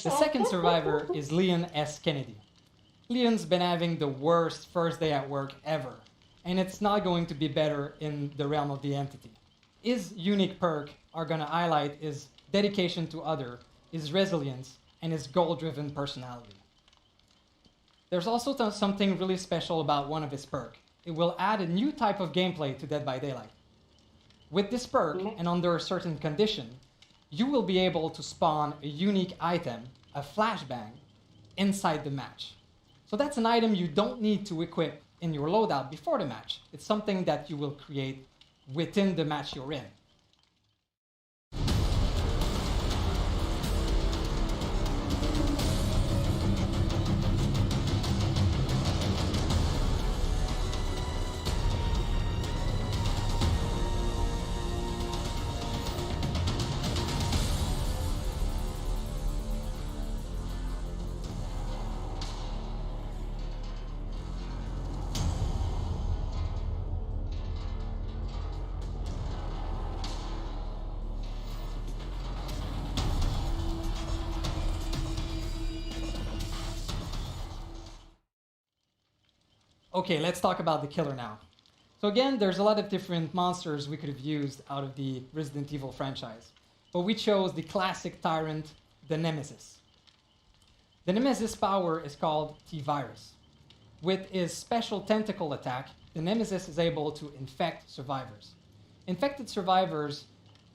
The second survivor is Leon S. Kennedy. Leon's been having the worst first day at work ever, and it's not going to be better in the realm of the entity. His unique perk are going to highlight his dedication to others, his resilience, and his goal-driven personality. There's also something really special about one of his perks. It will add a new type of gameplay to Dead by Daylight. With this perk, and under a certain condition, you will be able to spawn a unique item, a flashbang, inside the match. So that's an item you don't need to equip in your loadout before the match. It's something that you will create within the match you're in. Okay, let's talk about the killer now. So again, there's a lot of different monsters we could have used out of the Resident Evil franchise, but we chose the classic tyrant, the Nemesis. The Nemesis power is called T-Virus. With his special tentacle attack, the Nemesis is able to infect survivors. Infected survivors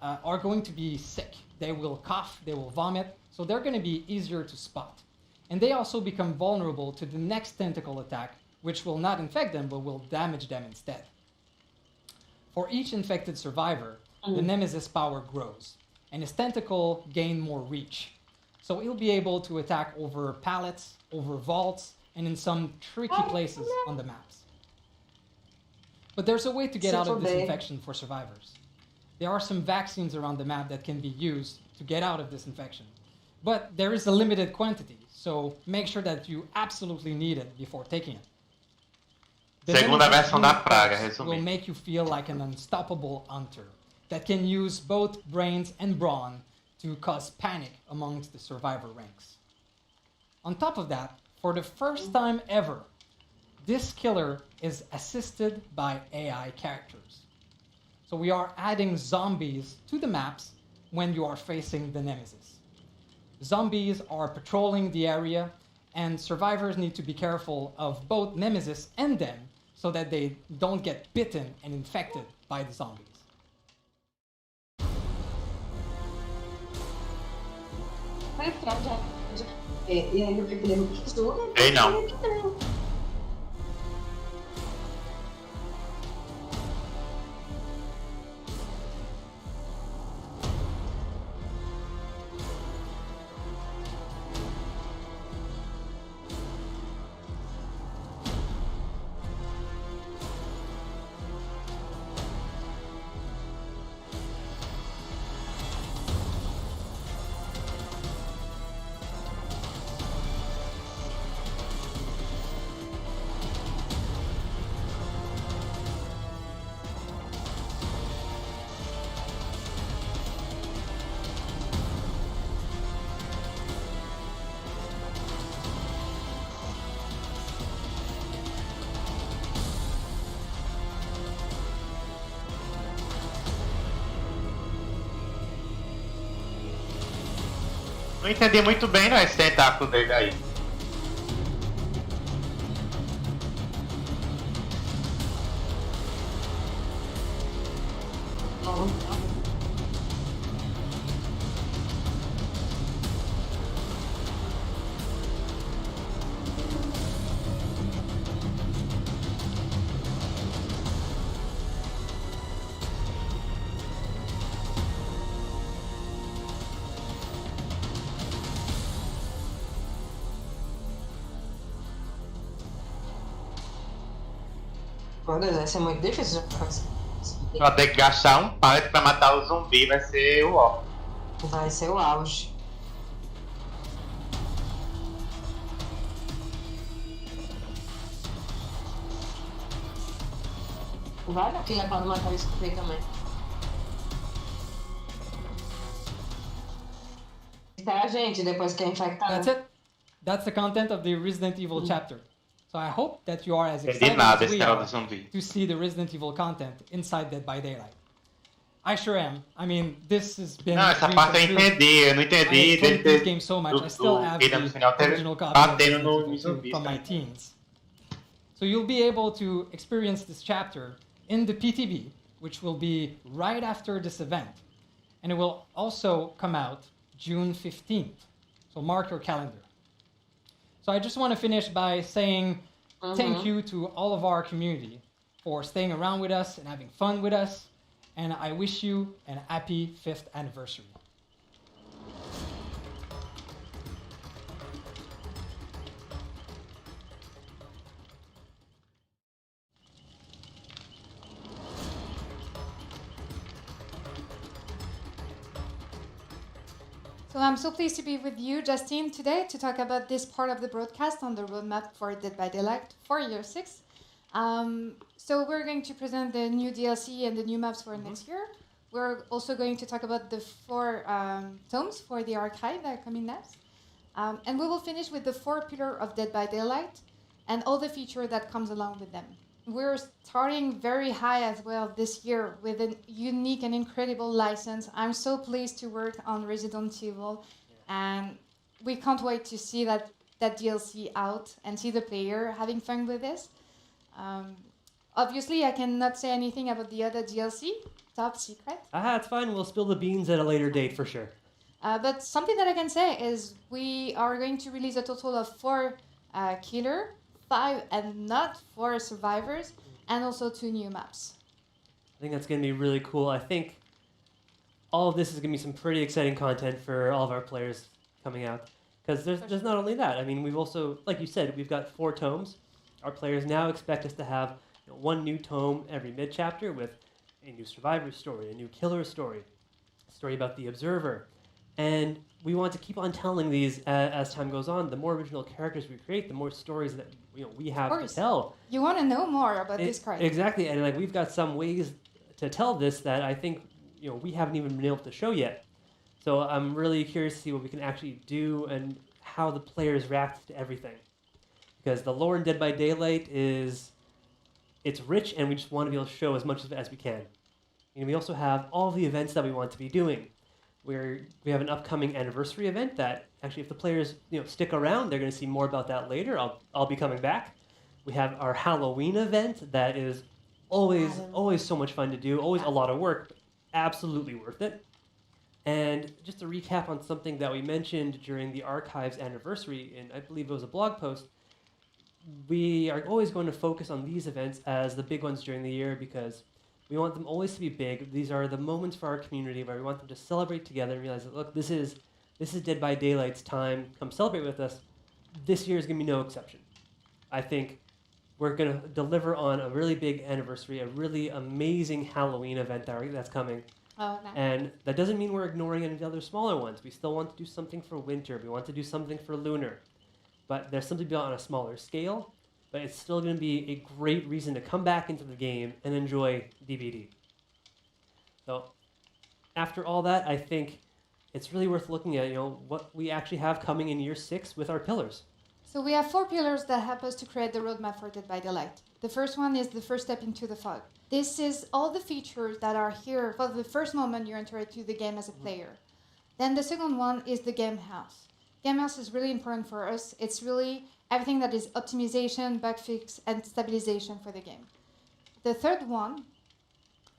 are going to be sick. They will cough, they will vomit, so they're going to be easier to spot. And they also become vulnerable to the next tentacle attack, which will not infect them, but will damage them instead. For each infected survivor, the Nemesis power grows, and his tentacle gain more reach. So he'll be able to attack over pallets, over vaults, and in some tricky places on the maps. But there's a way to get out of this infection for survivors. There are some vaccines around the map that can be used to get out of this infection. But there is a limited quantity, so make sure that you absolutely need it before taking it. Segunda versão da praga, will make you feel like an unstoppable hunter that can use both brains and brawn to cause panic amongst the survivor ranks. On top of that, for the first time ever, this killer is assisted by AI characters. So we are adding zombies to the maps when you are facing the Nemesis. Zombies are patrolling the area, and survivors need to be careful of both Nemesis and them so that they don't get bitten and infected by the zombies. Ei, não. Não entendi muito bem, não, esse tentáculo dele aí. Olha, vai ser muito difícil. Ela tem que gastar um pallet pra matar o zumbi, vai ser o ó. Vai ser o auge. Vai daqui lá para matar isso aqui também. Espera a gente depois que é infectado. That's it. That's the content of the Resident Evil chapter. So I hope that you are as Entendi excited nada as esse we negócio are do zumbi. to see the Resident Evil content inside Dead by Daylight. I sure am. I mean, this has been. Não, essa parte eu entendi. Eu não entendi I dele played this ter. game so much. I still have Ele no final the teve original copy of batendo Resident no Evil 2 zumbi. from my teens. So you'll be able to experience this chapter in the PTB, which will be right after this event, and it will also come out June 15th. So mark your calendar. So I just want to finish by saying thank you to all of our community for staying around with us and having fun with us. And I wish you a happy 5th anniversary. So I'm so pleased to be with you, Justine, today to talk about this part of the broadcast on the roadmap for Dead by Daylight for year 6. So we're going to present the new DLC and the new maps for next year. We're also going to talk about the 4 tomes for the archive that are coming next. And we will finish with the 4 pillars of Dead by Daylight and all the features that comes along with them. We're starting very high as well this year with a unique and incredible license. I'm so pleased to work on Resident Evil, and we can't wait to see that DLC out and see the player having fun with this. Obviously, I cannot say anything about the other DLC, top secret. It's fine. We'll spill the beans at a later date for sure. But something that I can say is we are going to release a total of 4 killer, 5 and not 4 survivors, and also 2 new maps. I think that's going to be really cool. I think all of this is going to be some pretty exciting content for all of our players coming out. Because there's not only that. I mean, we've also, like you said, we've got 4 tomes. Our players now expect us to have 1 new tome every mid-chapter with a new survivor story, a new killer story, a story about the observer. And we want to keep on telling these as time goes on. The more original characters we create, the more stories that we have to tell. You want to know more about this card. Exactly, and like we've got some ways to tell this that I think we haven't even been able to show yet. So I'm really curious to see what we can actually do and how the players react to everything. Because the lore in Dead by Daylight it's rich, and we just want to be able to show as much of it as we can. And we also have all the events that we want to be doing. We have an upcoming anniversary event that actually, if the players stick around, they're going to see more about that later. I'll be coming back. We have our Halloween event that is always so much fun to do, always a lot of work, but absolutely worth it. And just to recap on something that we mentioned during the Archives anniversary, and I believe it was a blog post, we are always going to focus on these events as the big ones during the year because we want them always to be big. These are the moments for our community where we want them to celebrate together and realize that, look, this is Dead by Daylight's time. Come celebrate with us. This year is going to be no exception. I think we're going to deliver on a really big anniversary, a really amazing Halloween event that's coming. Oh, nice. And that doesn't mean we're ignoring any of the other smaller ones. We still want to do something for winter. We want to do something for lunar. But there's something built on a smaller scale. But it's still going to be a great reason to come back into the game and enjoy DBD. So after all that, I think it's really worth looking at what we actually have coming in year 6 with our pillars. So we have 4 pillars that help us to create the roadmap for Dead by Daylight. The first one is the first step into the fog. This is all the features that are here for the first moment you enter into the game as a player. Then the second one is the game health. Game health is really important for us. It's really everything that is optimization, bug fix, and stabilization for the game. The third one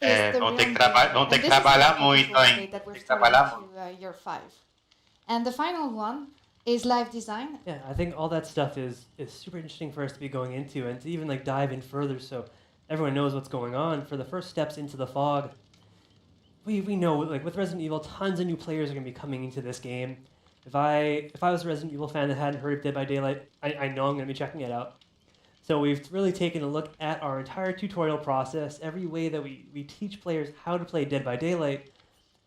is the vão ter que, realm vão ter and que this is trabalhar the muito control ainda. state that we're Tem que starting trabalhar muito. to year 5. And the final one is live design. Yeah, I think all that stuff is super interesting for us to be going into and to even like dive in further so everyone knows what's going on. For the first steps into the fog, we know like with Resident Evil, tons of new players are going to be coming into this game. If I was a Resident Evil fan that hadn't heard of Dead by Daylight, I know I'm going to be checking it out. So we've really taken a look at our entire tutorial process, every way that we teach players how to play Dead by Daylight,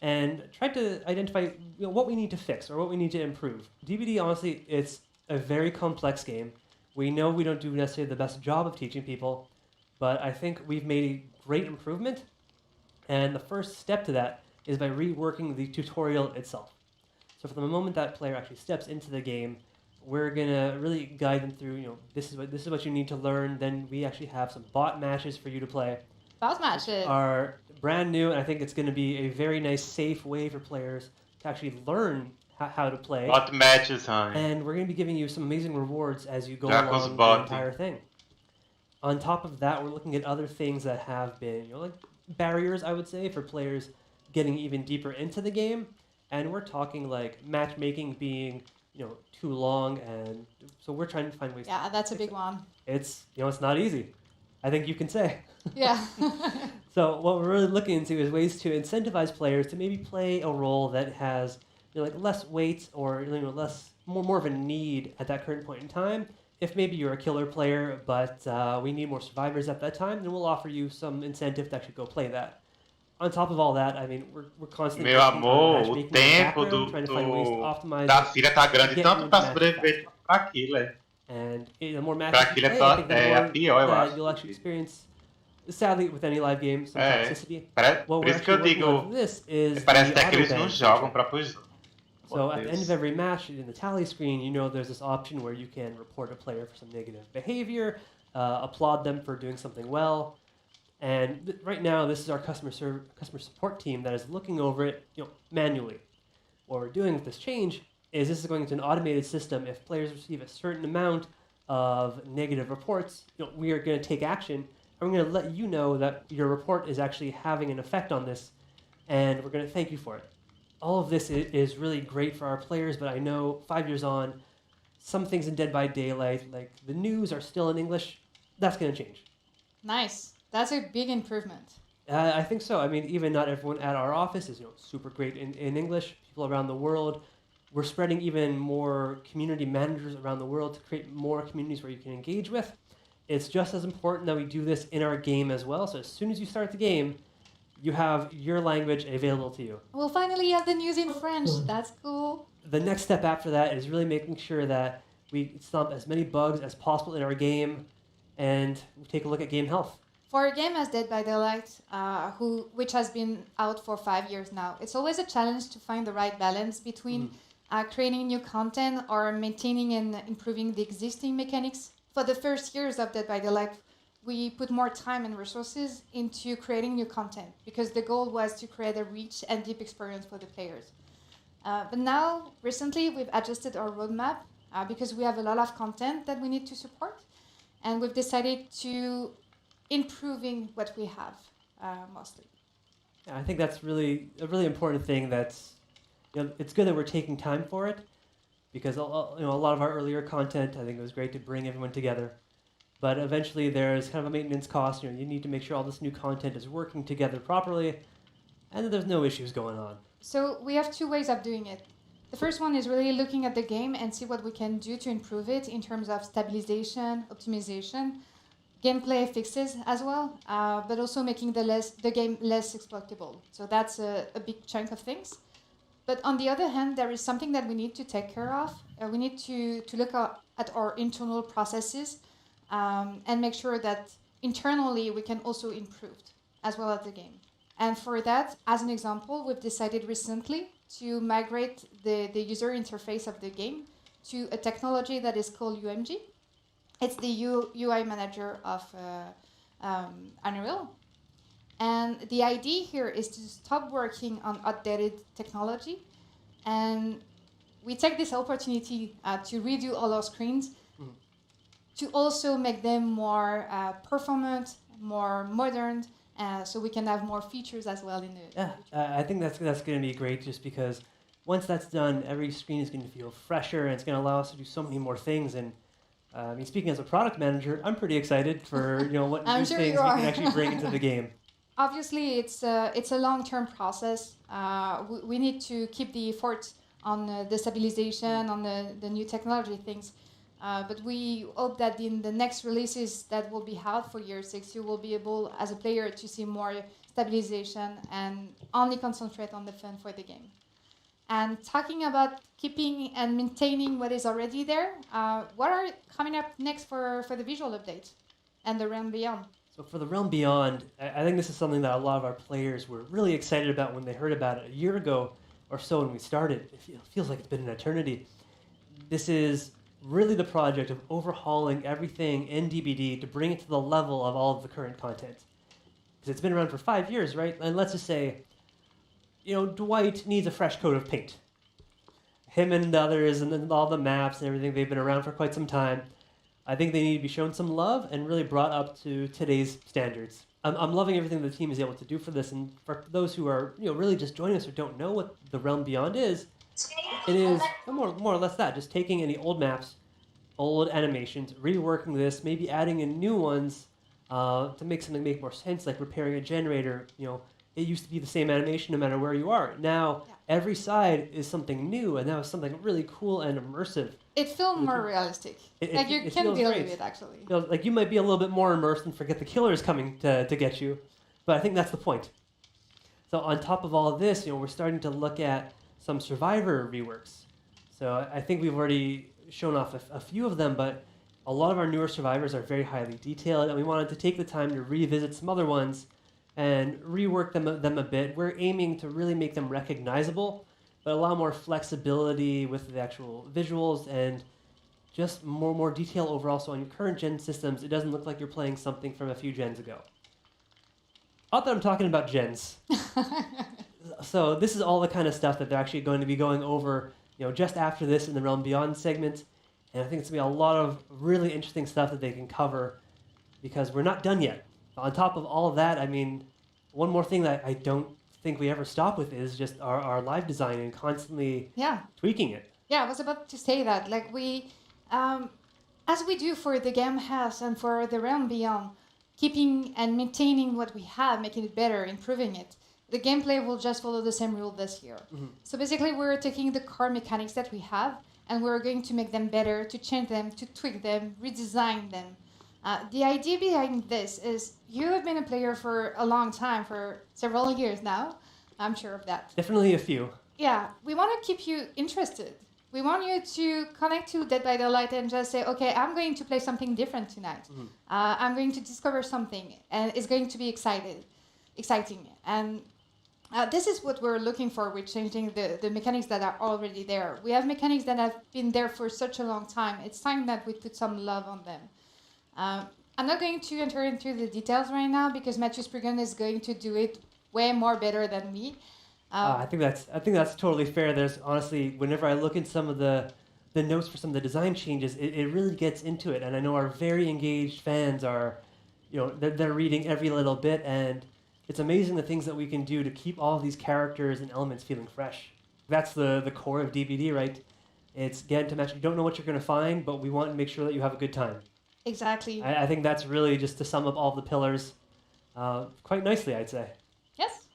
and tried to identify what we need to fix or what we need to improve. DBD, honestly, it's a very complex game. We know we don't do necessarily the best job of teaching people, but I think we've made a great improvement. And the first step to that is by reworking the tutorial itself. So from the moment that player actually steps into the game, we're gonna really guide them through. This is what you need to learn. Then we actually have some bot matches for you to play. Bot matches are brand new, and I think it's going to be a very nice, safe way for players to actually learn how to play. Bot matches, honey. And we're going to be giving you some amazing rewards as you go along the entire thing. On top of that, we're looking at other things that have been, like barriers, I would say, for players getting even deeper into the game. And we're talking like matchmaking being, too long, and so we're trying to find ways. Yeah, that's a big one. It's it's not easy. I think you can say. Yeah. So what we're really looking into is ways to incentivize players to maybe play a role that has like less weight or more of a need at that current point in time. If maybe you're a killer player, but we need more survivors at that time, then we'll offer you some incentive to actually go play that. On top of all that, I mean, we're constantly. Meu amor, o tempo da filha tá grande tanto pra sobreviver quanto pra killer. And the more matches pra killer é a pior, eu acho. You'll actually experience, sadly, with any live game, some toxicity. Por isso que eu digo, parece até que eles não jogam pra próprio jogo. So at the end of every match, in the tally screen, there's this option where you can report a player for some negative behavior, applaud them for doing something well. And right now, this is our customer support team that is looking over it, manually. What we're doing with this change is this is going into an automated system. If players receive a certain amount of negative reports, we are going to take action, and we're going to let you know that your report is actually having an effect on this, and we're going to thank you for it. All of this is really great for our players, but I know 5 years on, some things in Dead by Daylight, like the news, are still in English. That's going to change. Nice. That's a big improvement. I think so. I mean, even not everyone at our office is super great in English. People around the world. We're spreading even more community managers around the world to create more communities where you can engage with. It's just as important that we do this in our game as well. So as soon as you start the game, you have your language available to you. We'll finally have the news in French. That's cool. The next step after that is really making sure that we stomp as many bugs as possible in our game, and we take a look at game health. For a game as Dead by Daylight, which has been out for 5 years now, it's always a challenge to find the right balance between creating new content or maintaining and improving the existing mechanics. For the first years of Dead by Daylight, we put more time and resources into creating new content because the goal was to create a rich and deep experience for the players. But now, recently, we've adjusted our roadmap because we have a lot of content that we need to support, and we've decided to improving what we have, mostly. Yeah, I think that's really a really important thing. That's it's good that we're taking time for it, because a lot of our earlier content, I think it was great to bring everyone together, but eventually there's kind of a maintenance cost. You need to make sure all this new content is working together properly, and that there's no issues going on. So we have 2 ways of doing it. The first one is really looking at the game and see what we can do to improve it in terms of stabilization, optimization, gameplay fixes as well, but also making the game less exploitable. So that's a big chunk of things. But on the other hand, there is something that we need to take care of. We need to look at our internal processes and make sure that internally we can also improve as well as the game. And for that, as an example, we've decided recently to migrate the user interface of the game to a technology that is called UMG. It's the UI manager of Unreal. And the idea here is to stop working on outdated technology And we take this opportunity to redo all our screens to also make them more performant, more modern, so we can have more features as well in the I think that's going to be great, just because once that's done, every screen is going to feel fresher, and it's going to allow us to do so many more things. And I mean, speaking as a product manager, I'm pretty excited for what new sure things you we are. can actually bring into the game. Obviously, it's a long-term process. We need to keep the effort on the stabilization, on the new technology things. But we hope that in the next releases that will be out for year 6, you will be able, as a player, to see more stabilization and only concentrate on the fun for the game. And talking about keeping and maintaining what is already there, what are coming up next for the visual update and the Realm Beyond? So for the Realm Beyond, I think this is something that a lot of our players were really excited about when they heard about it a year ago or so when we started. It feels like it's been an eternity. This is really the project of overhauling everything in DBD to bring it to the level of all of the current content. Because it's been around for 5 years, right? And let's just say, Dwight needs a fresh coat of paint. Him and the others and then all the maps and everything, they've been around for quite some time. I think they need to be shown some love and really brought up to today's standards. I'm loving everything the team is able to do for this, and for those who are really just joining us or don't know what the Realm Beyond is, it is more or less that, just taking any old maps, old animations, reworking this, maybe adding in new ones to make something make more sense, like repairing a generator. It used to be the same animation no matter where you are. Now, every side is something new, and now it's something really cool and immersive. It feels more realistic. You can feels deal great. with it, actually. Like you might be a little bit more immersed and forget the killers coming to get you, but I think that's the point. So on top of all of this, we're starting to look at some Survivor reworks. So I think we've already shown off a few of them, but a lot of our newer Survivors are very highly detailed, and we wanted to take the time to revisit some other ones and rework them a bit. We're aiming to really make them recognizable, but allow more flexibility with the actual visuals and just more detail overall. So on your current gen systems, it doesn't look like you're playing something from a few gens ago. Not that I'm talking about gens. So this is all the kind of stuff that they're actually going to be going over, just after this in the Realm Beyond segment. And I think it's going to be a lot of really interesting stuff that they can cover, because we're not done yet. On top of all of that, I mean, one more thing that I don't think we ever stop with is just our live design and constantly tweaking it. Yeah, I was about to say that. Like we, as we do for the Game House and for the Realm Beyond, keeping and maintaining what we have, making it better, improving it. The gameplay will just follow the same rule this year. Mm-hmm. So basically, we're taking the core mechanics that we have, and we're going to make them better, to change them, to tweak them, redesign them. The idea behind this is you have been a player for a long time, for several years now. I'm sure of that. Definitely a few. Yeah, we want to keep you interested. We want you to connect to Dead by Daylight and just say, okay, I'm going to play something different tonight. Mm-hmm. I'm going to discover something, and it's going to be exciting. And this is what we're looking for with changing the mechanics that are already there. We have mechanics that have been there for such a long time. It's time that we put some love on them. I'm not going to enter into the details right now because Matthew Spriggan is going to do it way more better than me. I think that's totally fair. There's honestly, whenever I look at some of the notes for some of the design changes, it really gets into it. And I know our very engaged fans are, they're reading every little bit, and it's amazing the things that we can do to keep all of these characters and elements feeling fresh. That's the core of DBD, right? It's getting to match. You don't know what you're going to find, but we want to make sure that you have a good time. Exactly. I think that's really just to sum up all the pillars quite nicely, I'd say. Yes.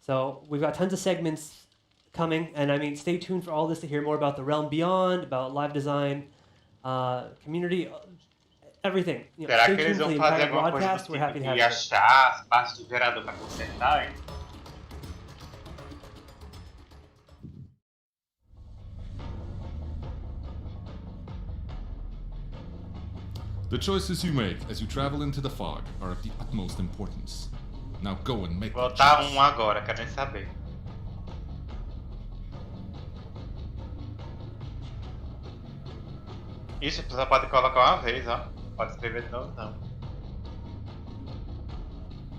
So we've got tons of segments coming, and I mean, stay tuned for all this to hear more about the Realm Beyond, about live design, community, everything. Será stay que eles tuned for vão the fazer entire alguma coisa broadcast. do We're tipo happy to have de you. achar as partes do gerador para consertar, hein? The choices you make as you travel into the fog are of the utmost importance. Now go and make Vou the botar choice. agora, quero nem saber. Isso, só pode colocar uma vez, ó. Pode escrever de novo, não.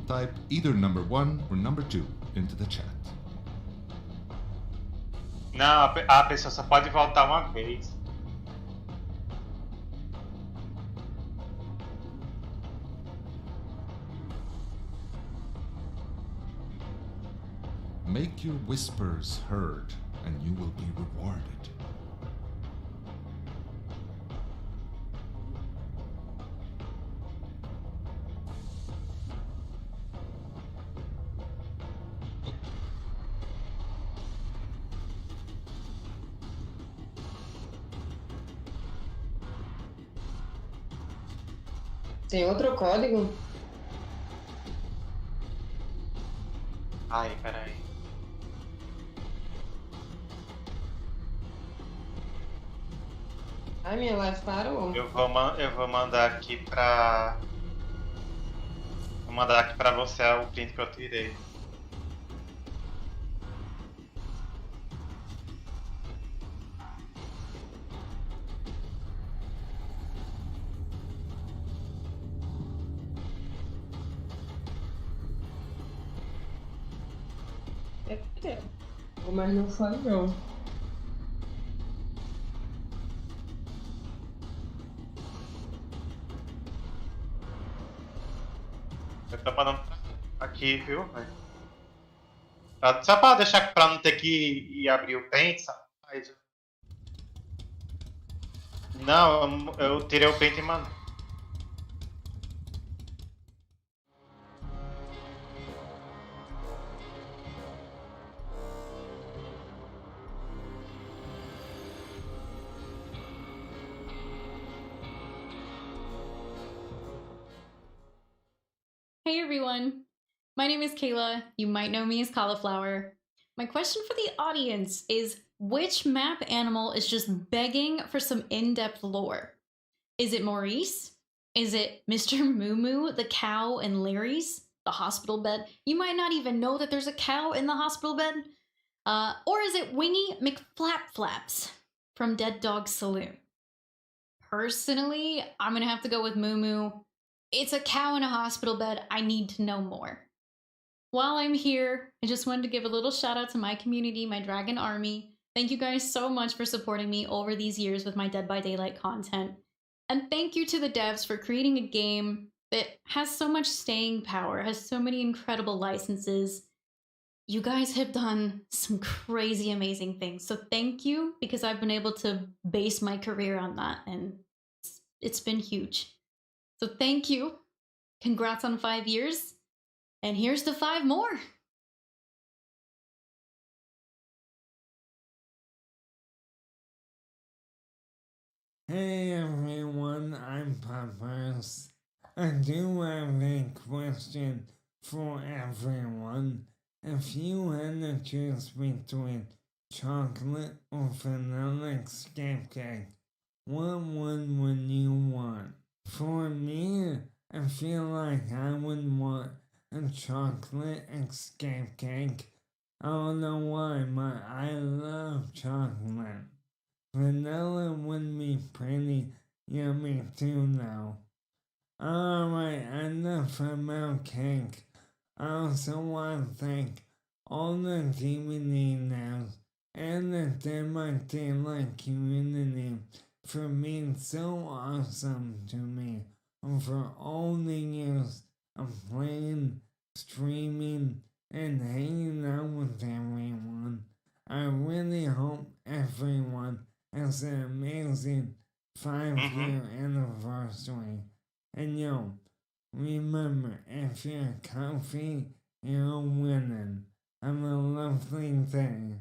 Type either number 1 or number 2 into the chat. Não, a pessoa só pode voltar uma vez. Make your whispers heard, and you will be rewarded. Tem outro código? Ai, peraí. Ai, minha live parou. Eu vou mandar aqui pra. Vou mandar aqui pra você o print que eu tirei. Mas não foi não. Eu tô mandando aqui, viu? Só pra deixar pra não ter que ir abrir o pente, sabe? Não, eu tirei o pente e mandei. Hey everyone, my name is Kayla. You might know me as Cauliflower. My question for the audience is, which map animal is just begging for some in-depth lore? Is it Maurice? Is it Mr. Moo Moo, the cow in Larry's, the hospital bed? You might not even know that there's a cow in the hospital bed. Or is it Wingy McFlapflaps from Dead Dog Saloon? Personally, I'm gonna have to go with Moo Moo. It's a cow in a hospital bed. I need to know more. While I'm here, I just wanted to give a little shout out to my community, my Dragon Army. Thank you guys so much for supporting me over these years with my Dead by Daylight content. And thank you to the devs for creating a game that has so much staying power, has so many incredible licenses. You guys have done some crazy amazing things. So thank you, because I've been able to base my career on that, and it's been huge. So thank you. Congrats on 5 years. And here's to 5 more. Hey everyone, I'm Poppers. I do have a question for everyone. If you had to choose between chocolate or vanilla escape cake, what one would you want? For me, I feel like I would want a chocolate escape cake. I don't know why, but I love chocolate. Vanilla would be pretty yummy too now. Alright, enough about cake. I also want to thank all the DVD now and the Dead by Daylight community for being so awesome to me, and for all the years of playing, streaming, and hanging out with everyone. I really hope everyone has an amazing 5-year anniversary. And yo, remember, if you're comfy, you're winning. Have a lovely day.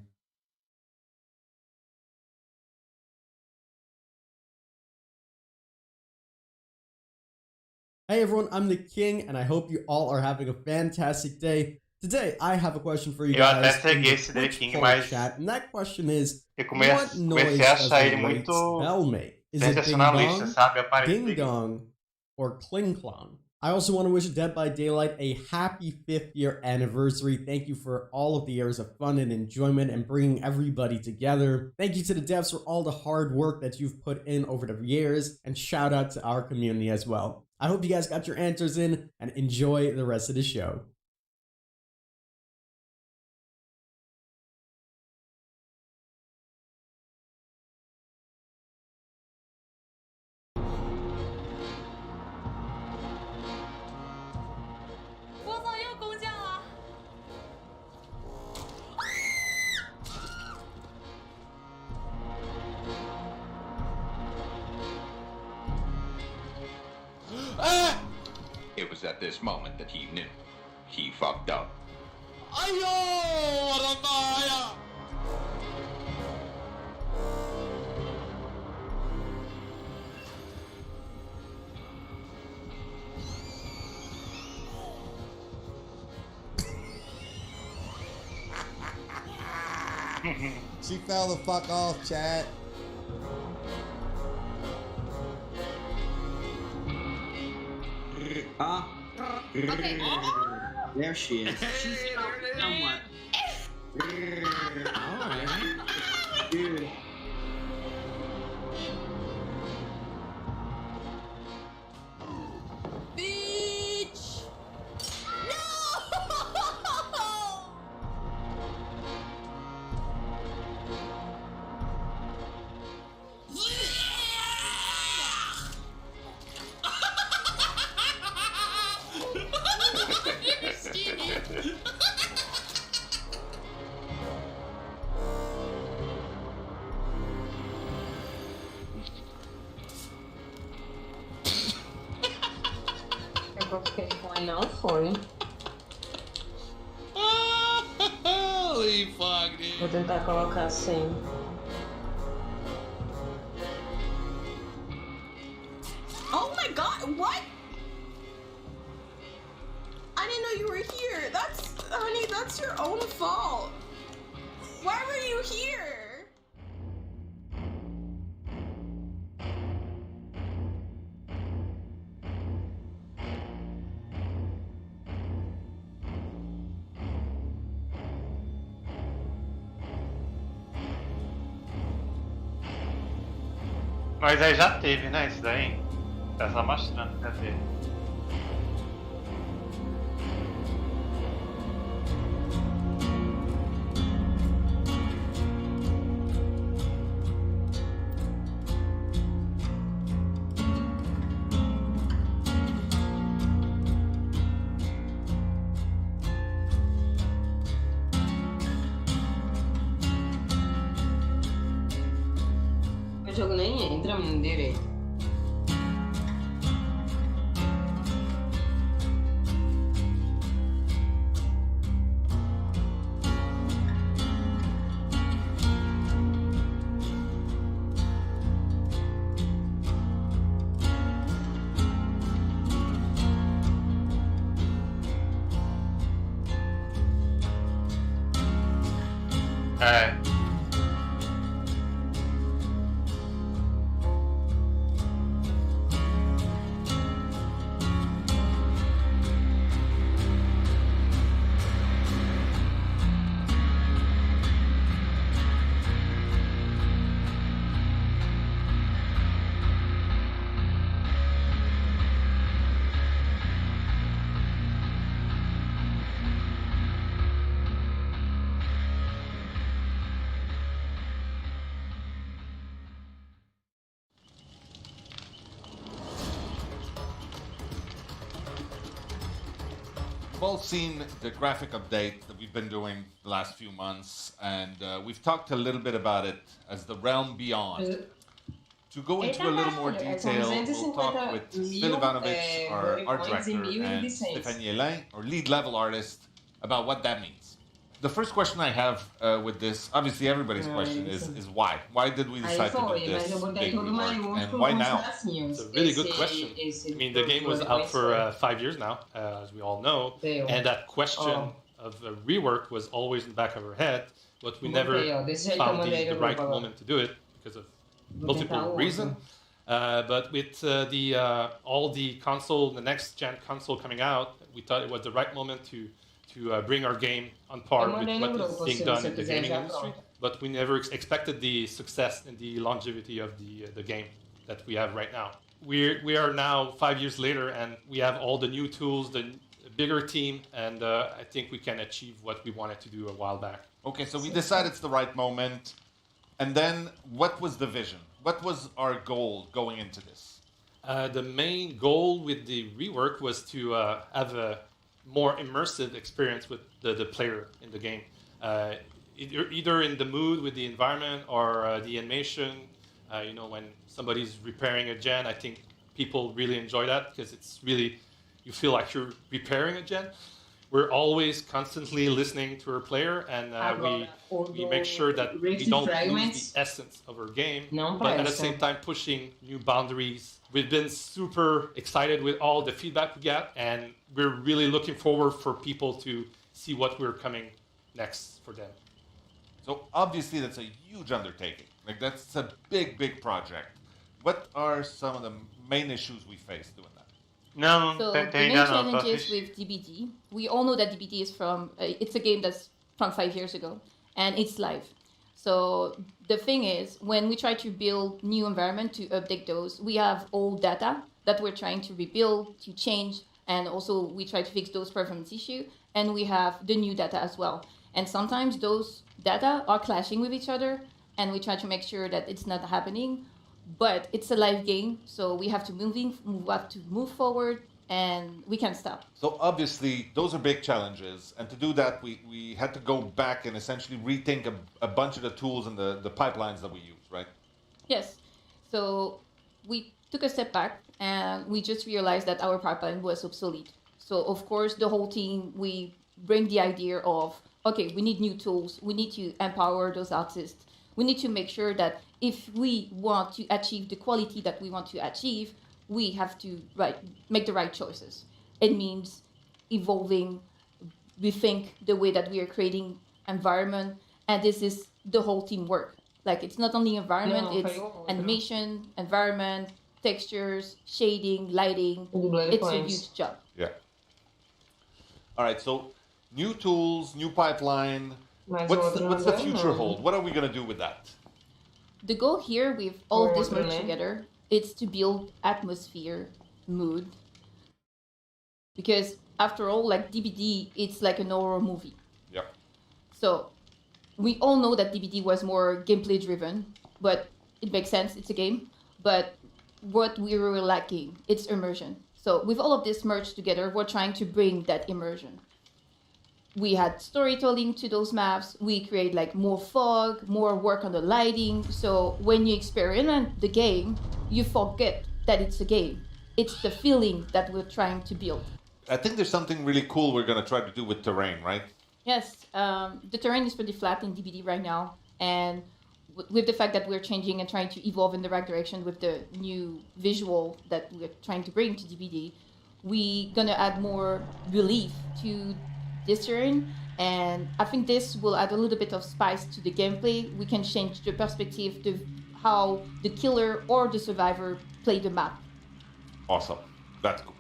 Hey everyone, I'm the King, and I hope you all are having a fantastic day. Today, I have a question for you Eu até guys in segui the esse The Twitch King, poll mas chat, and that question is, eu what noise comecei a does achar the ele Waits muito bell make? Is it ding sensacionalista, dong, sabe? Eu ding dong, or cling clong? I also want to wish Dead by Daylight a happy 5th year anniversary. Thank you for all of the years of fun and enjoyment and bringing everybody together. Thank you to the devs for all the hard work that you've put in over the years, and shout out to our community as well. I hope you guys got your answers in, and enjoy the rest of the show. at this moment that he knew. He fucked up. She fell the fuck off, chat. Okay. There she is. She's somewhat. Alright. Dude. Bitch! No! Porque foi, não foi. Holy fuck, dude. Vou tentar colocar assim. Oh my god, what? I didn't know you were here. Honey, that's your own fault. Why were you here? Mas aí já teve, né? Isso daí. Tá só mostrando, cadê? O jogo nem entra direito. É. We've all seen the graphic update that we've been doing the last few months, and we've talked a little bit about it as the realm beyond. To go into a little more detail, we'll talk with Phil Ivanovich, our art director, and Stephanie Hélin, our lead level artist, about what that means. The first question I have with this, obviously everybody's question is why? Why did we decide to do this big rework, and why now? It's a really good question. I mean, the game was out for 5 years now, as we all know, and that question of a rework was always in the back of our head, but we never found the right moment to do it because of multiple reasons. But with all the next gen console coming out, we thought it was the right moment to bring our game on par with what is being done in the gaming industry. But we never expected the success and the longevity of the game that we have right now. We are now 5 years later, and we have all the new tools, the bigger team, and I think we can achieve what we wanted to do a while back. Okay, so we decided it's the right moment. And then what was the vision? What was our goal going into this? The main goal with the rework was to have a more immersive experience with the player in the game. Either in the mood with the environment or the animation. When somebody's repairing a gen, I think people really enjoy that because it's really you feel like you're repairing a gen. We're always constantly listening to our player, and we make sure that we don't lose the essence of our game, but at the same time pushing new boundaries. We've been super excited with all the feedback we get, and we're really looking forward for people to see what we're coming next for them. So obviously that's a huge undertaking. Like that's a big project. What are some of the main issues we face doing that? So the main challenges with DBD, we all know that DBD is from, it's a game that's from 5 years ago, and it's live. So the thing is, when we try to build new environment to update those, we have old data that we're trying to rebuild, to change, and also we try to fix those performance issue, and we have the new data as well. And sometimes those data are clashing with each other, and we try to make sure that it's not happening. But it's a live game, so we have to move forward, and we can't stop. So obviously, those are big challenges, and to do that, we had to go back and essentially rethink a bunch of the tools and the pipelines that we use, right? Yes. So we took a step back, and we just realized that our pipeline was obsolete. So of course, the whole team, we bring the idea of, okay, we need new tools, we need to empower those artists, we need to make sure that if we want to achieve the quality that we want to achieve, we have to make the right choices. It means evolving, rethink the way that we are creating environment, and this is the whole team work. Like it's not only environment, it's animation, environment, textures, shading, lighting. It's a huge job. Yeah. All right, so new tools, new pipeline. What's the future hold? What are we going to do with that? The goal here with all of this merged together, it's to build atmosphere, mood. Because after all, like DBD, it's like an horror movie. Yeah. So we all know that DBD was more gameplay driven, but it makes sense, it's a game. But what we were lacking, it's immersion. So with all of this merged together, we're trying to bring that immersion. We had storytelling to those maps. We create like more fog, more work on the lighting. So when you experiment the game, you forget that it's a game. It's the feeling that we're trying to build. I think there's something really cool we're going to try to do with terrain, right? Yes, the terrain is pretty flat in DBD right now. And with the fact that we're changing and trying to evolve in the right direction with the new visual that we're trying to bring to DBD, we're going to add more relief to this terrain, and I think this will add a little bit of spice to the gameplay. We can change the perspective to how the killer or the survivor play the map. Awesome. That's cool.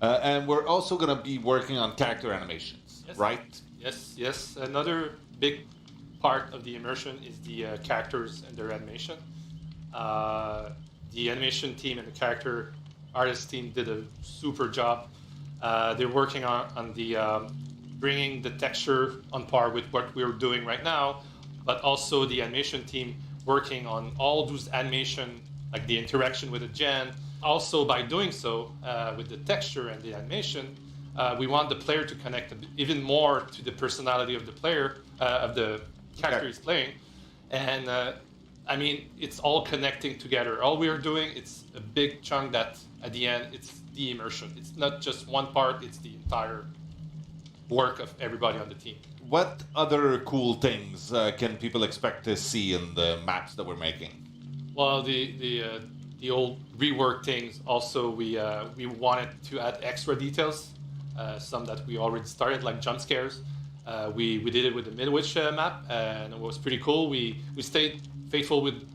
And we're also going to be working on character animations, right? Yes. Another big part of the immersion is the characters and their animation. The animation team and the character artist team did a super job. They're working on the bringing the texture on par with what we're doing right now, but also the animation team working on all those animation, like the interaction with the gen. Also, by doing so, with the texture and the animation, we want the player to connect even more to the personality of the player, of the character he's playing. And I mean, it's all connecting together. All we are doing, it's a big chunk that at the end, it's the immersion. It's not just one part, it's the entire work of everybody on the team. What other cool things can people expect to see in the maps that we're making? Well, the old rework things. Also, we wanted to add extra details, some that we already started, like jump scares. We did it with the Midwich map, and it was pretty cool. We stayed faithful with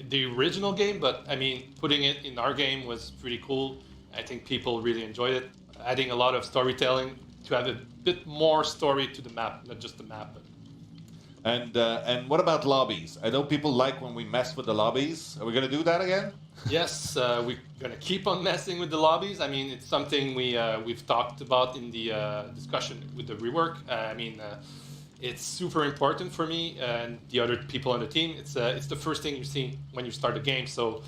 the original game, but I mean, putting it in our game was pretty cool. I think people really enjoyed it. Adding a lot of storytelling to have a bit more story to the map, not just the map. And what about lobbies? I know people like when we mess with the lobbies. Are we going to do that again? Yes, we're going to keep on messing with the lobbies. I mean, it's something we've talked about in the discussion with the rework. I mean, it's super important for me and the other people on the team. It's the first thing you see when you start a game. So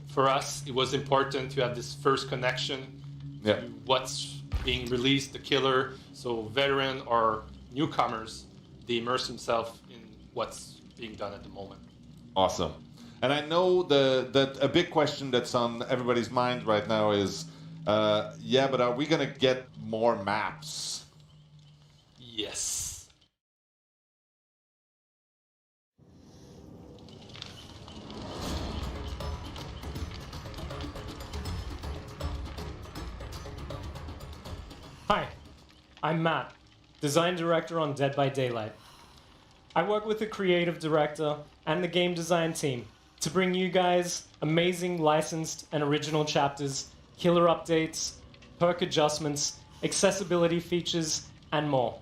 for us, it was important to have this first connection to what's being released, the killer. So veteran or newcomers, they immerse themselves in what's being done at the moment. Awesome. And I know that a big question that's on everybody's mind right now is Yeah, but are we gonna get more maps? Yes. Hi, I'm Matt, design director on Dead by Daylight. I work with the creative director and the game design team to bring you guys amazing licensed and original chapters, killer updates, perk adjustments, accessibility features, and more.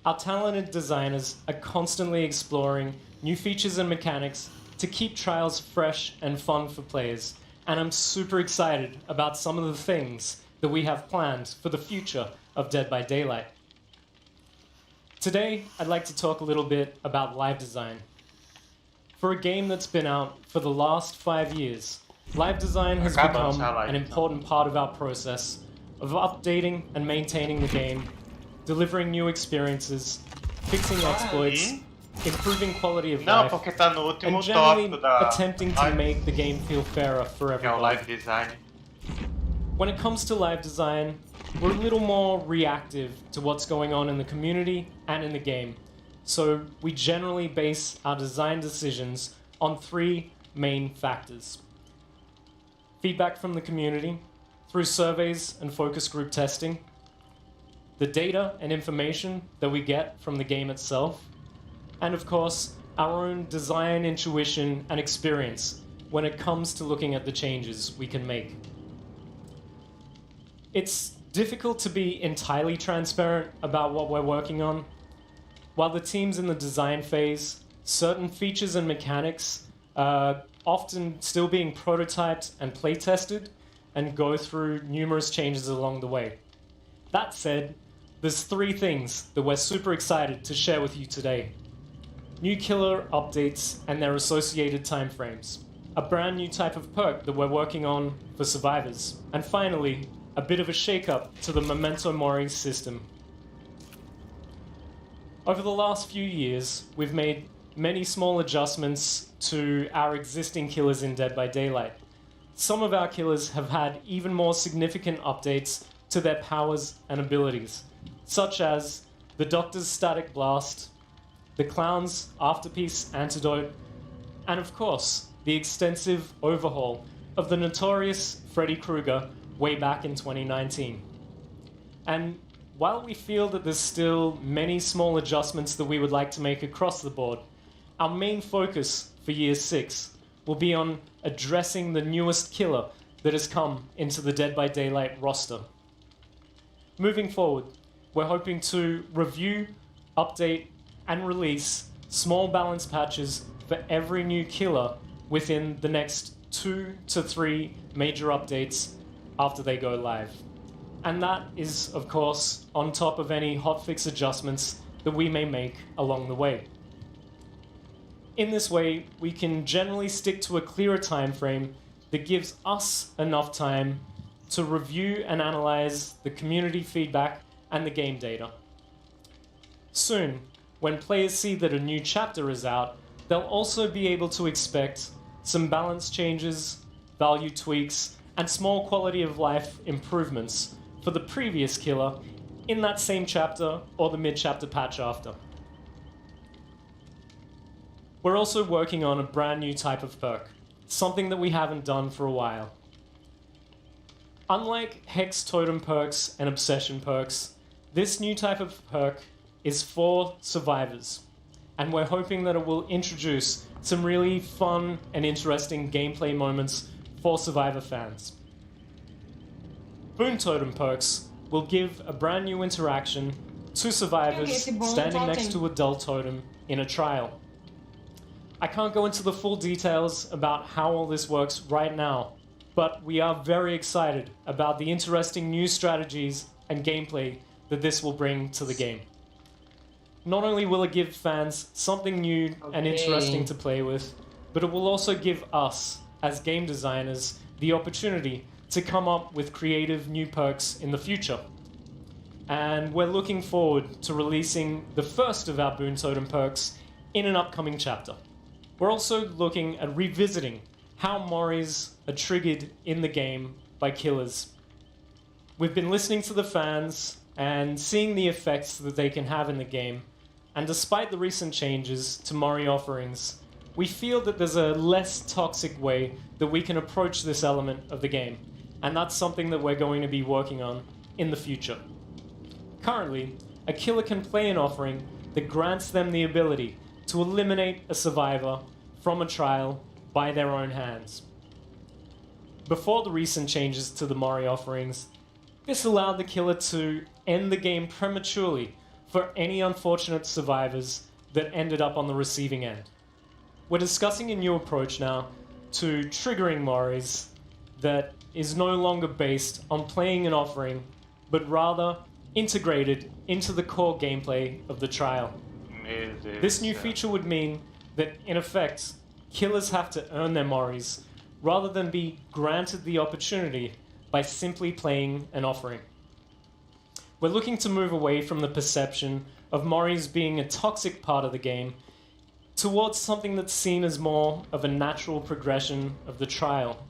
Our talented designers are constantly exploring new features and mechanics to keep trials fresh and fun for players, and I'm super excited about some of the things that we have planned for the future of Dead by Daylight. Today, I'd like to talk a little bit about live design. For a game that's been out for the last 5 years, live design has become an important part of our process of updating and maintaining the game, delivering new experiences, fixing exploits, improving quality of life, and generally attempting to make the game feel fairer for everyone. Live design. When it comes to live design, we're a little more reactive to what's going on in the community and in the game. So we generally base our design decisions on 3 main factors. Feedback from the community through surveys and focus group testing, the data and information that we get from the game itself, and of course, our own design intuition and experience when it comes to looking at the changes we can make. It's difficult to be entirely transparent about what we're working on. While the team's in the design phase, certain features and mechanics are often still being prototyped and play-tested and go through numerous changes along the way. That said, there's 3 things that we're super excited to share with you today. New killer updates and their associated timeframes, a brand new type of perk that we're working on for survivors, and finally, a bit of a shake-up to the Memento Mori system. Over the last few years, we've made many small adjustments to our existing killers in Dead by Daylight. Some of our killers have had even more significant updates to their powers and abilities, such as the Doctor's Static Blast, the Clown's Afterpiece Antidote, and of course, the extensive overhaul of the notorious Freddy Krueger way back in 2019. And while we feel that there's still many small adjustments that we would like to make across the board, our main focus for Year 6 will be on addressing the newest killer that has come into the Dead by Daylight roster. Moving forward, we're hoping to review, update, and release small balance patches for every new killer within the next 2 to 3 major updates after they go live. And that is, of course, on top of any hotfix adjustments that we may make along the way. In this way, we can generally stick to a clearer time frame that gives us enough time to review and analyze the community feedback and the game data. Soon, when players see that a new chapter is out, they'll also be able to expect some balance changes, value tweaks, and small quality of life improvements for the previous killer in that same chapter or the mid-chapter patch after. We're also working on a brand new type of perk, something that we haven't done for a while. Unlike Hex Totem perks and Obsession perks, this new type of perk is for survivors, and we're hoping that it will introduce some really fun and interesting gameplay moments for Survivor fans. Boon Totem perks will give a brand new interaction to survivors standing next to a dull totem in a trial. I can't go into the full details about how all this works right now, but we are very excited about the interesting new strategies and gameplay that this will bring to the game. Not only will it give fans something new and interesting to play with, but it will also give us, as game designers, the opportunity to come up with creative new perks in the future. And we're looking forward to releasing the first of our Boon Totem perks in an upcoming chapter. We're also looking at revisiting how Moris are triggered in the game by killers. We've been listening to the fans and seeing the effects that they can have in the game, and despite the recent changes to Mori offerings, we feel that there's a less toxic way that we can approach this element of the game, and that's something that we're going to be working on in the future. Currently, a killer can play an offering that grants them the ability to eliminate a survivor from a trial by their own hands. Before the recent changes to the Mori offerings, this allowed the killer to end the game prematurely for any unfortunate survivors that ended up on the receiving end. We're discussing a new approach now to triggering Moris that is no longer based on playing an offering, but rather integrated into the core gameplay of the trial. This new feature would mean that, in effect, killers have to earn their Moris rather than be granted the opportunity by simply playing an offering. We're looking to move away from the perception of Moris being a toxic part of the game towards something that's seen as more of a natural progression of the trial.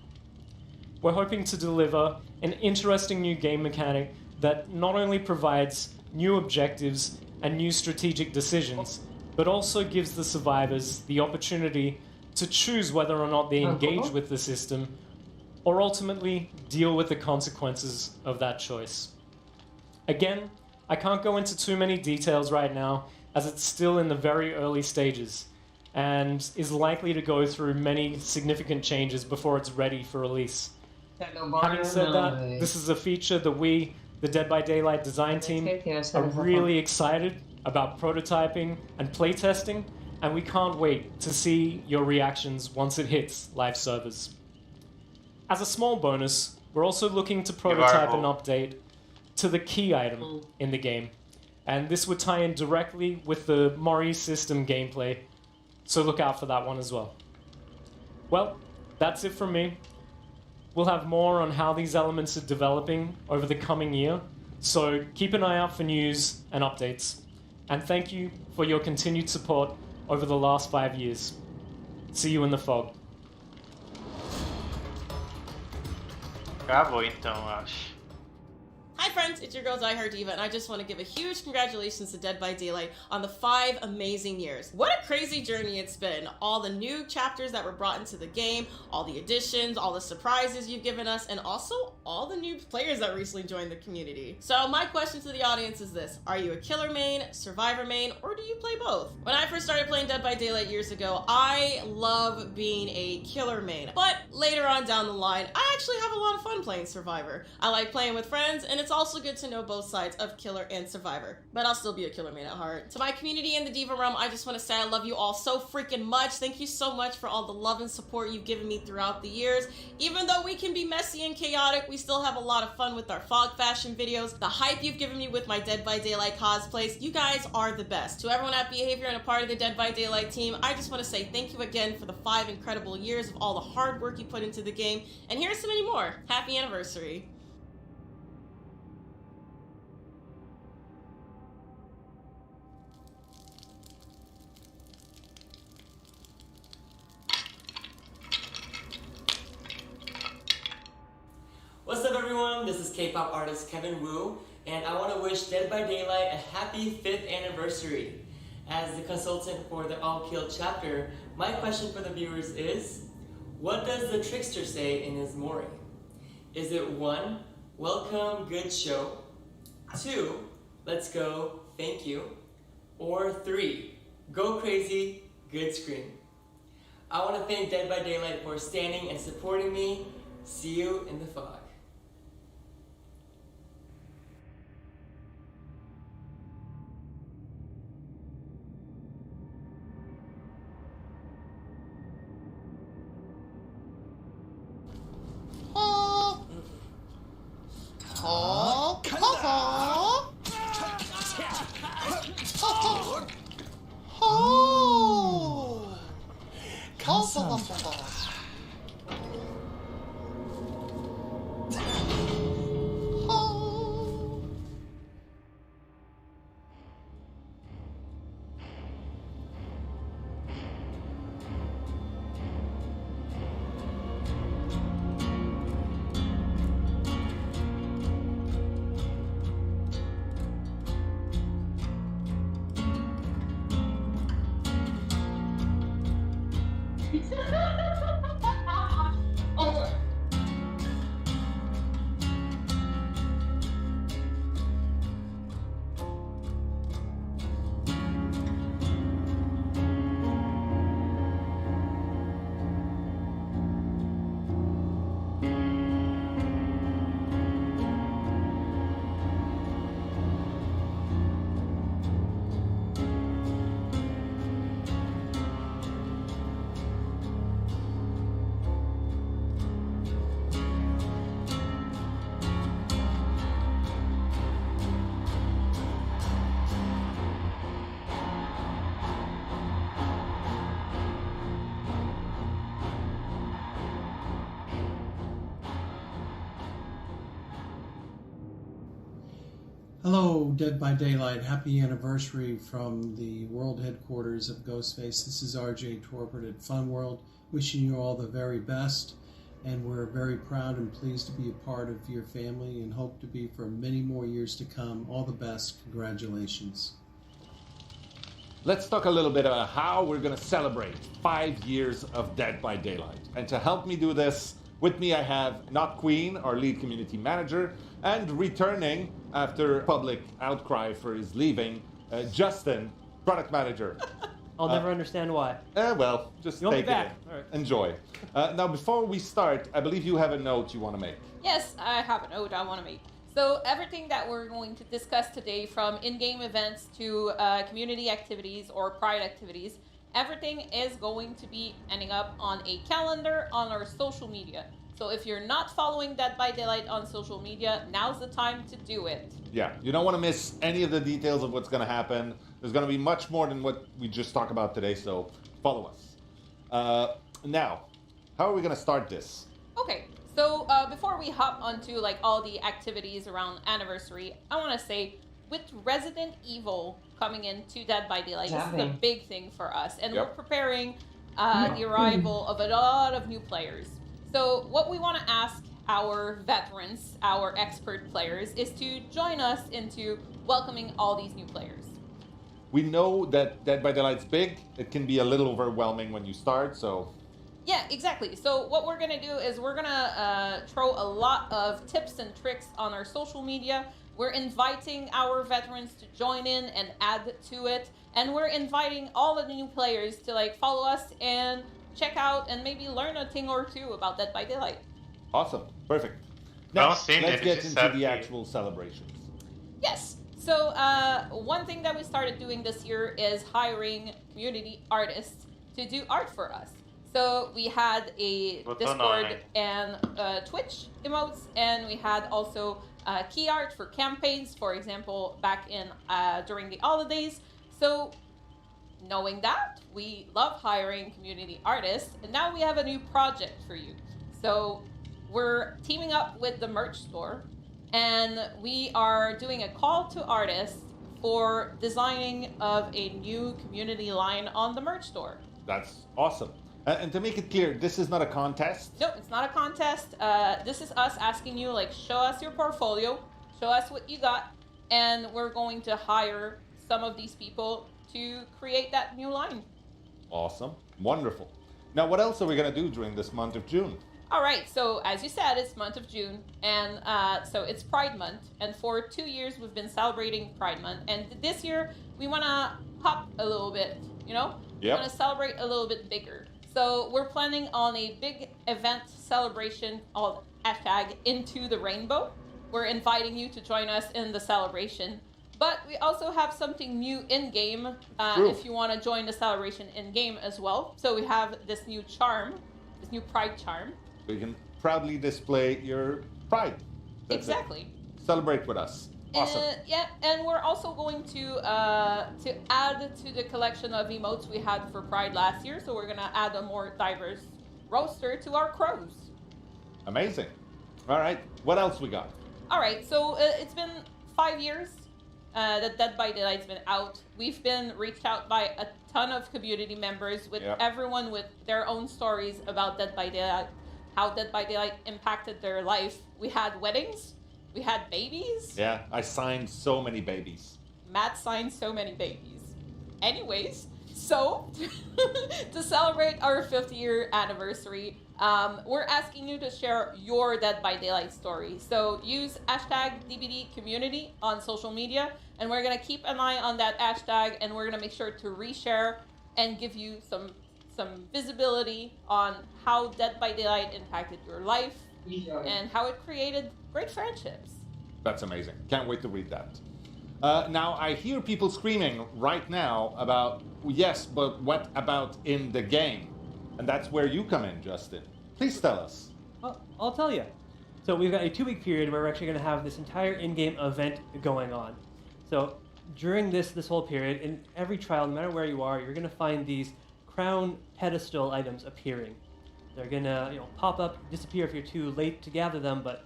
We're hoping to deliver an interesting new game mechanic that not only provides new objectives and new strategic decisions, but also gives the survivors the opportunity to choose whether or not they engage with the system, or ultimately deal with the consequences of that choice. Again, I can't go into too many details right now, as it's still in the very early stages, and is likely to go through many significant changes before it's ready for release. Having said that, this is a feature that we, the Dead by Daylight design team, are really excited about prototyping and playtesting, and we can't wait to see your reactions once it hits live servers. As a small bonus, we're also looking to prototype an update to the key item in the game, and this would tie in directly with the Mori system gameplay, so look out for that one as well. Well, that's it from me. We'll have more on how these elements are developing over the coming year, so keep an eye out for news and updates. And thank you for your continued support over the last 5 years. See you in the fog. Acabou então, acho. Hi friends, it's your girl Die Hard Diva, and I just want to give a huge congratulations to Dead by Daylight on the 5 amazing years. What a crazy journey it's been. All the new chapters that were brought into the game, all the additions, all the surprises you've given us, and also all the new players that recently joined the community. So my question to the audience is this: are you a killer main, survivor main, or do you play both? When I first started playing Dead by Daylight years ago, I love being a killer main, but later on down the line, I actually have a lot of fun playing survivor. I like playing with friends, and it's also good to know both sides of killer and survivor, but I'll still be a killer main at heart. To my community in the Diva realm, I just want to say I love you all so freaking much. Thank you so much for all the love and support you've given me throughout the years. Even though we can be messy and chaotic, we still have a lot of fun with our fog fashion videos. The hype you've given me with my Dead by Daylight cosplays, you guys are the best. To everyone at Behavior and a part of the Dead by Daylight team, I just want to say thank you again for the 5 incredible years of all the hard work you put into the game, and here's to many more. Happy anniversary. What's up everyone, this is K-pop artist Kevin Wu, and I want to wish Dead by Daylight a happy 5th anniversary. As the consultant for the All Killed chapter, my question for the viewers is, what does the trickster say in his Mori? Is it 1, welcome, good show, 2, let's go, thank you, or 3, go crazy, good scream? I want to thank Dead by Daylight for standing and supporting me. See you in the fog. Hello, Dead by Daylight. Happy anniversary from the world headquarters of Ghostface. This is RJ Torpert at Fun World, wishing you all the very best. And we're very proud and pleased to be a part of your family and hope to be for many more years to come. All the best. Congratulations. Let's talk a little bit about how we're going to celebrate 5 years of Dead by Daylight. And to help me do this, with me I have Not Queen, our lead community manager, and returning after public outcry for his leaving, Justin, product manager. I'll never understand why. Well, just You want me take it back? in. All right. Enjoy. Now, before we start, I believe you have a note you want to make. Yes, I have a note I want to make. So everything that we're going to discuss today, from in-game events to community activities or pride activities, everything is going to be ending up on a calendar on our social media. So if you're not following Dead by Daylight on social media, now's the time to do it. Yeah, you don't want to miss any of the details of what's going to happen. There's going to be much more than what we just talked about today, so follow us. Now, how are we going to start this? Okay, so before we hop onto like all the activities around anniversary, I want to say with Resident Evil coming into Dead by Daylight, this is a big thing for us, and we're preparing the arrival of a lot of new players. So what we want to ask our veterans, our expert players, is to join us into welcoming all these new players. We know that Dead by Daylight's big. It can be a little overwhelming when you start, so... Yeah, exactly. So what we're going to do is we're going to throw a lot of tips and tricks on our social media. We're inviting our veterans to join in and add to it. And we're inviting all of the new players to like follow us and check out and maybe learn a thing or two about Dead by Daylight. Awesome. Perfect. Now, let's get into the actual celebrations. Yes. So one thing that we started doing this year is hiring community artists to do art for us. So we had a Discord and Twitch emotes, and we had also key art for campaigns, for example, back in during the holidays. So knowing that, we love hiring community artists, and now we have a new project for you. So we're teaming up with the merch store, and we are doing a call to artists for designing of a new community line on the merch store. That's awesome. And to make it clear, this is not a contest? No, it's not a contest. This is us asking you, like, show us your portfolio, show us what you got, and we're going to hire some of these people to create that new line. Awesome. Wonderful. Now, what else are we going to do during this month of June? All right, so as you said, it's month of June, and so it's Pride Month, and for 2 years we've been celebrating Pride Month, and this year we want to hop a little bit, you know? We want to celebrate a little bit bigger. So we're planning on a big event celebration called #Into the Rainbow. We're inviting you to join us in the celebration. But we also have something new in-game if you want to join the celebration in-game as well. So we have this new charm, this new pride charm. So you can proudly display your pride. That's exactly. It. Celebrate with us. Awesome. Yeah, and we're also going to add to the collection of emotes we had for Pride last year. So we're going to add a more diverse roster to our crows. Amazing. All right, what else we got? All right, so it's been 5 years that Dead by Daylight's been out. We've been reached out by a ton of community members with everyone with their own stories about Dead by Daylight, how Dead by Daylight impacted their life. We had weddings. We had babies. Yeah, I signed so many babies. Matt signed so many babies. Anyways, so to celebrate our 5th year anniversary, we're asking you to share your Dead by Daylight story. So use #DBDcommunity on social media, and we're going to keep an eye on that hashtag, and we're going to make sure to reshare and give you some visibility on how Dead by Daylight impacted your life and how it created great friendships. That's amazing. Can't wait to read that. Now, I hear people screaming right now about, yes, but what about in the game? And that's where you come in, Justin. Please tell us. Well, I'll tell you. So we've got a 2-week period where we're actually going to have this entire in-game event going on. So during this whole period, in every trial, no matter where you are, you're going to find these crown pedestal items appearing. They're going to pop up, disappear if you're too late to gather them, but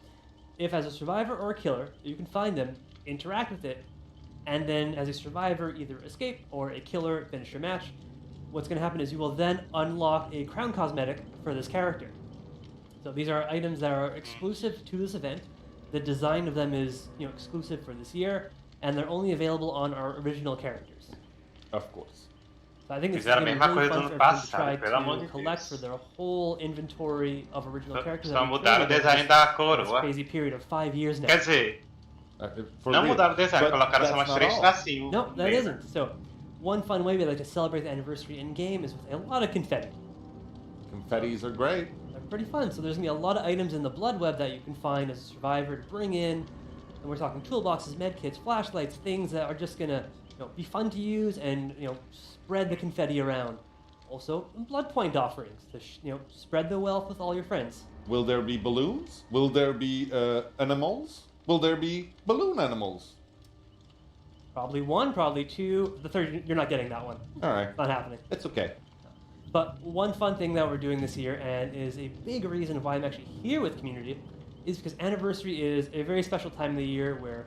if as a survivor or a killer, you can find them, interact with it, and then as a survivor either escape or a killer finish your match, what's going to happen is you will then unlock a crown cosmetic for this character. So these are items that are exclusive to this event. The design of them is exclusive for this year, and they're only available on our original characters. Of course. So I think it's Fizeram a going to be mesma really coisa fun do for ano everyone to passado, try pelo amor to de collect Deus. for their whole inventory of original characters. Só that we've mudaram o created design over da this coroa. crazy period of 5 years now. Quer dizer, For não real. mudaram o design, But colocaram só that's mais not 3 all. tracinhos. No, that isn't. So, one fun way we like to celebrate the anniversary in game is with a lot of confetti. Confettis are great. They're pretty fun. So there's gonna be a lot of items in the blood web that you can find as a survivor to bring in. And we're talking toolboxes, medkits, flashlights, things that are just gonna be fun to use and spread the confetti around. Also, blood point offerings to spread the wealth with all your friends. Will there be balloons? Will there be animals? Will there be balloon animals? Probably one, probably two. The third, you're not getting that one. All right. Not happening. It's okay. But one fun thing that we're doing this year, and is a big reason why I'm actually here with community, is because anniversary is a very special time of the year where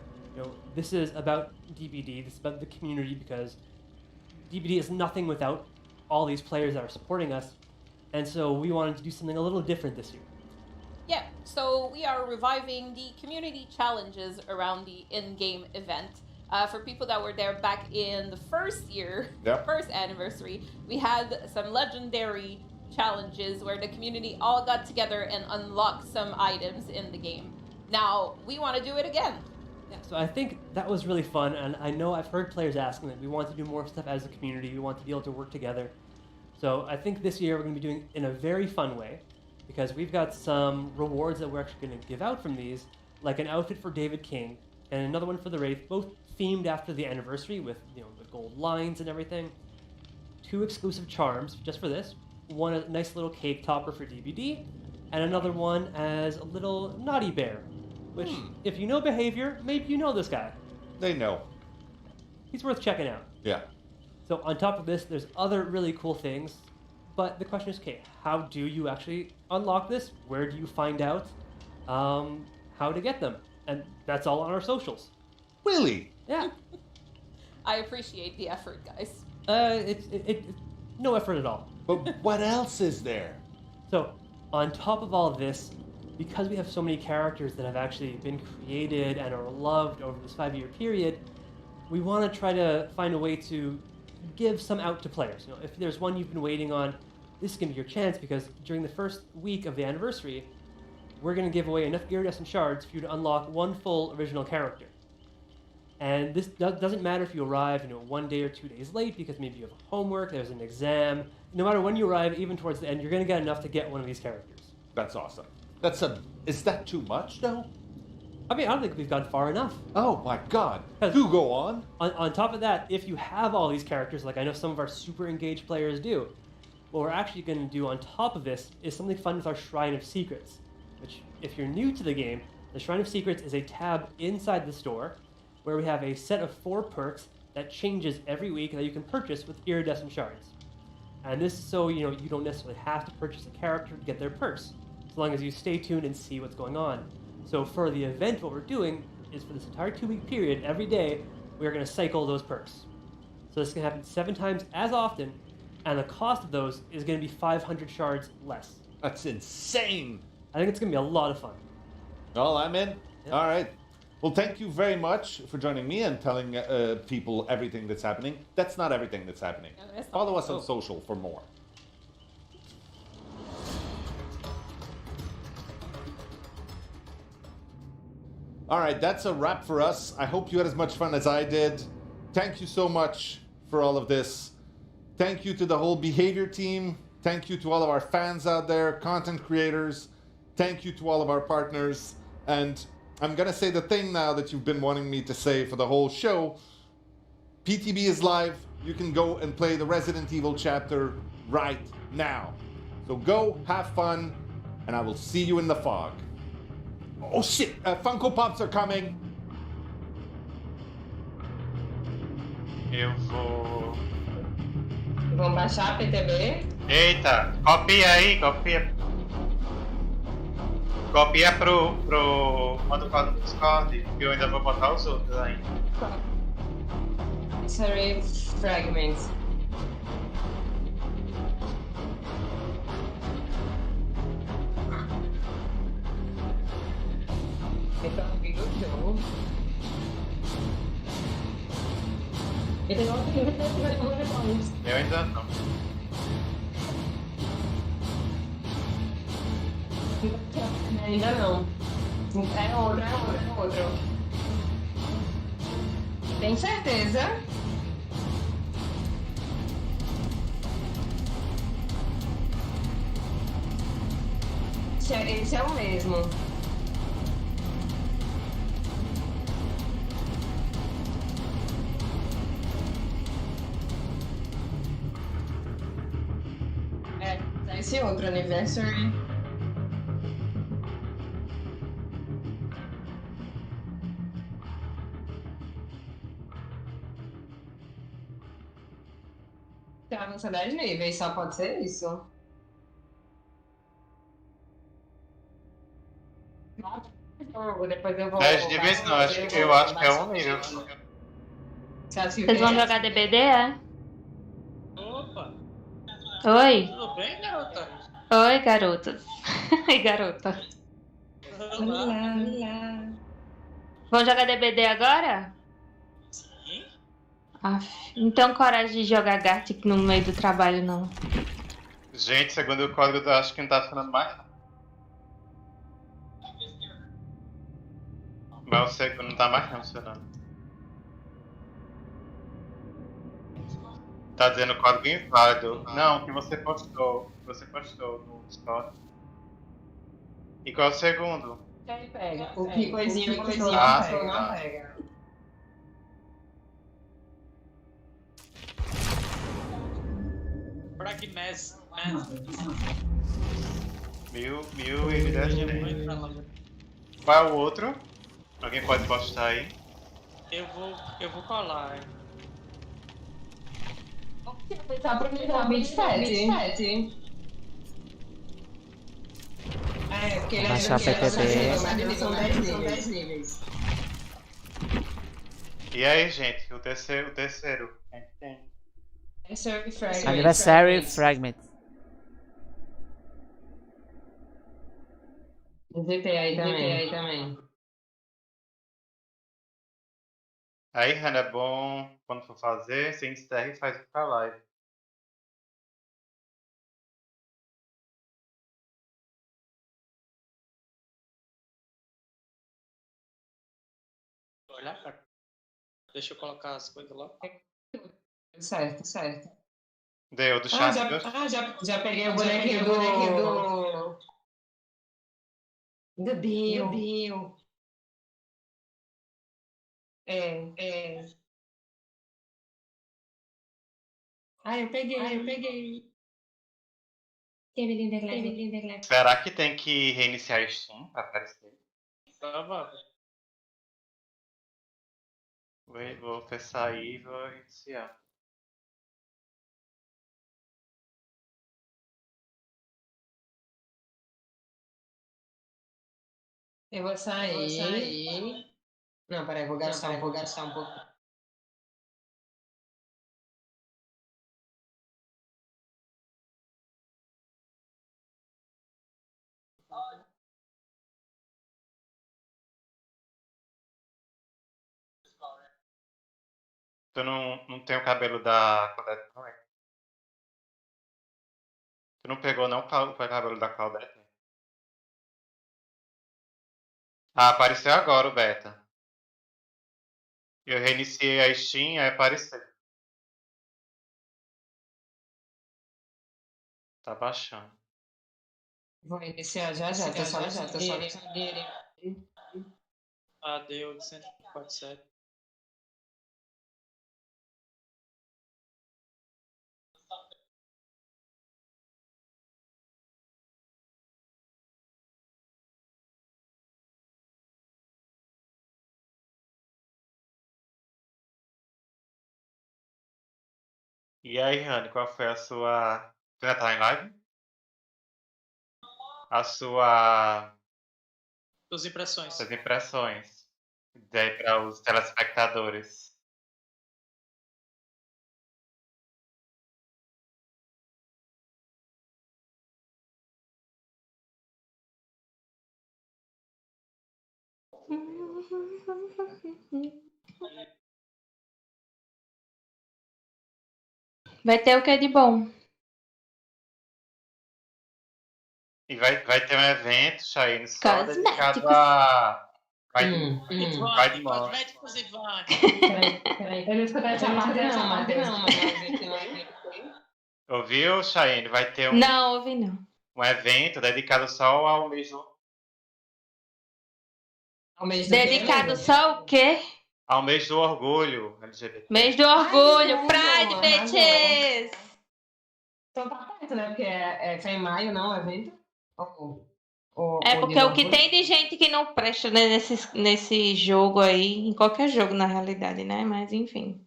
this is about DBD, this is about the community, because DBD is nothing without all these players that are supporting us, and so we wanted to do something a little different this year. Yeah, so we are reviving the community challenges around the in-game event. For people that were there back in the first year, first anniversary, we had some legendary challenges where the community all got together and unlocked some items in the game. Now, we want to do it again. Yeah, so I think that was really fun, and I know I've heard players asking that we want to do more stuff as a community, we want to be able to work together. So I think this year we're going to be doing it in a very fun way, because we've got some rewards that we're actually going to give out from these, like an outfit for David King, and another one for the Wraith, both themed after the anniversary with the gold lines and everything. 2 exclusive charms just for this. One a nice little cake topper for DBD, and another one as a little naughty bear. Which, if you know behavior, maybe you know this guy. They know. He's worth checking out. Yeah. So on top of this, there's other really cool things. But the question is, okay, how do you actually unlock this? Where do you find out how to get them? And that's all on our socials. Really? Yeah. I appreciate the effort, guys. It's no effort at all. But what else is there? So, on top of all of this, because we have so many characters that have actually been created and are loved over this 5-year period, we want to try to find a way to give some out to players. If there's one you've been waiting on, this is going to be your chance, because during the first week of the anniversary, we're going to give away enough iridescent shards for you to unlock one full original character. And this doesn't matter if you arrive 1 day or 2 days late, because maybe you have homework, there's an exam. No matter when you arrive, even towards the end, you're going to get enough to get one of these characters. That's awesome. Is that too much, though? I mean, I don't think we've gone far enough. Oh my god. Do go on. On top of that, if you have all these characters, like I know some of our super engaged players do, what we're actually going to do on top of this is something fun with our Shrine of Secrets, which, if you're new to the game, the Shrine of Secrets is a tab inside the store where we have a set of 4 perks that changes every week that you can purchase with iridescent shards. And this is so you don't necessarily have to purchase a character to get their perks, as long as you stay tuned and see what's going on. So for the event, what we're doing is for this entire 2-week period, every day, we're going to cycle those perks. So this can happen 7 times as often, and the cost of those is going to be 500 shards less. That's insane. I think it's going to be a lot of fun. Well, I'm in. Yep. All right. Well, thank you very much for joining me and telling people everything that's happening. That's not everything that's happening. Follow us on social for more. All right, that's a wrap for us. I hope you had as much fun as I did. Thank you so much for all of this. Thank you to the whole behavior team. Thank you to all of our fans out there, content creators. Thank you to all of our partners. And I'm going to say the thing now that you've been wanting me to say for the whole show. PTB is live. You can go and play the Resident Evil chapter right now. So go, have fun, and I will see you in the fog. Oh shit, Funko Pops are coming. Eu vou... Vão baixar a PTB? Eita, copia aí, copia. Copia manda o quadro pro Discord, que eu ainda vou botar os outros ainda. Sorry, fragments. Então, amigo, jogo. Ele não tem mais. Eu ainda não. Ainda não. É outro. Tem certeza? Esse é o mesmo. Esse outro aniversário. Tá, não sei 10 níveis, só pode ser isso. Depois eu vou. 10 níveis não, eu acho que é um nível. Vocês vão jogar DBD, é? Opa! Oi? Tudo bem, garota? Oi, garotas. Oi, garota. Olá. Vão jogar DBD agora? Sim. Não tenho coragem de jogar Gartic no meio do trabalho, não. Gente, segundo o código, eu acho que não tá funcionando mais. Mas o segundo não tá mais não funcionando. Tá dizendo código inválido. Não, que você postou. No Discord. E qual é o segundo? Quem pega? O que coisinha não pega. Pragmas. Mil e 10 níveis. Qual é o outro? Alguém pode postar aí? Eu vou colar, hein? Tá pra 27. É, porque ele Baixar PPB. São 10 níveis. E aí, gente? O terceiro. Quem tem? Aniversário fragment. GT aí também. Aí, Hannah, é bom quando for fazer, você encerra e faz pra live. Olha, cara. Deixa eu colocar as coisas lá. Certo. Deu, do chat. Já peguei o bonequinho do Bill. É. Eu peguei. Será que tem que reiniciar a Steam pra aparecer? Provável. Vou fechar aí e vou iniciar. Eu vou sair. Não, peraí, vou gastar um pouco. Tu não tem o cabelo da Claudete, não é? Tu não pegou não o cabelo da Claudete? Ah, apareceu agora o beta. Eu reiniciei a Steam, aí apareceu. Tá baixando. Vou iniciar já, tô só Deu 147. E aí, Rani, qual foi a sua... Tu já tá em live? A sua Suas impressões. Suas impressões. Daí para os telespectadores. Vai ter o que de bom? E vai ter um evento, Chayne, só dedicado Cosméticos. a. Vai de moto. Cosméticos Ivane. Peraí, eu não escutei essa parte não, Matheus. Ouviu, Chayne? Vai ter Não, ouvi não. um evento dedicado só ao mês do. Ao mês do Dedicado só ao quê? Ao mês do orgulho LGBT. Mês do orgulho, Ai, Pride, arrasou. bitches! Então tá perto, né? Porque foi em maio, não, o evento? É porque o que tem de gente que não presta, né, nesse jogo aí, em qualquer jogo na realidade, né? Mas enfim.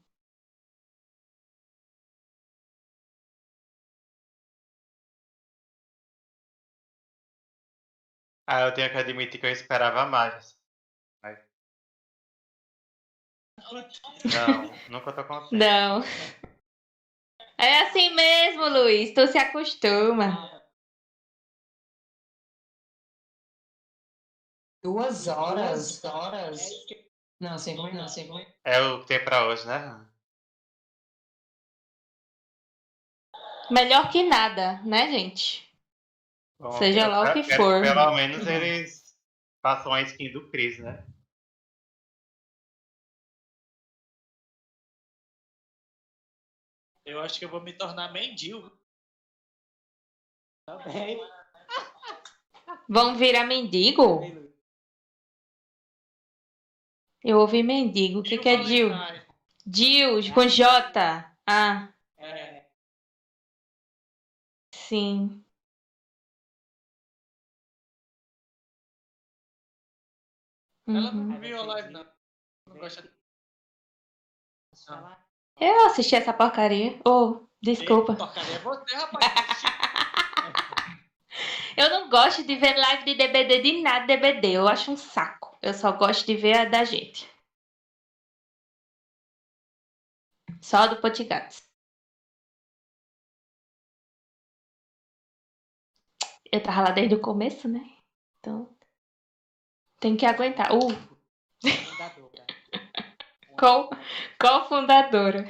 Ah, eu tenho que admitir que eu esperava mais. Mas... Não, nunca tô contente. Não. É assim mesmo, Luiz. Tu se acostuma. 2 horas? Não, 5 minutos. É o que tem pra hoje, né? Melhor que nada, né, gente? Bom, Seja lá o que quero for. pelo menos eles façam a skin do Chris, né? Eu acho que eu vou me tornar mendigo. Também. Vão virar mendigo? Eu ouvi mendigo. O que é Dil? Dil, com J. Ah. É. Sim. Ela não viu a live, não. Não gosta de... Eu assisti essa porcaria. Oh, desculpa. Porcaria é você, rapaz. Eu não gosto de ver live de DBD de nada DBD. Eu acho um saco. Eu só gosto de ver a da gente. Só a do Potigatos. Eu tava lá desde o começo, né? Então, tem que aguentar. Co-fundadora.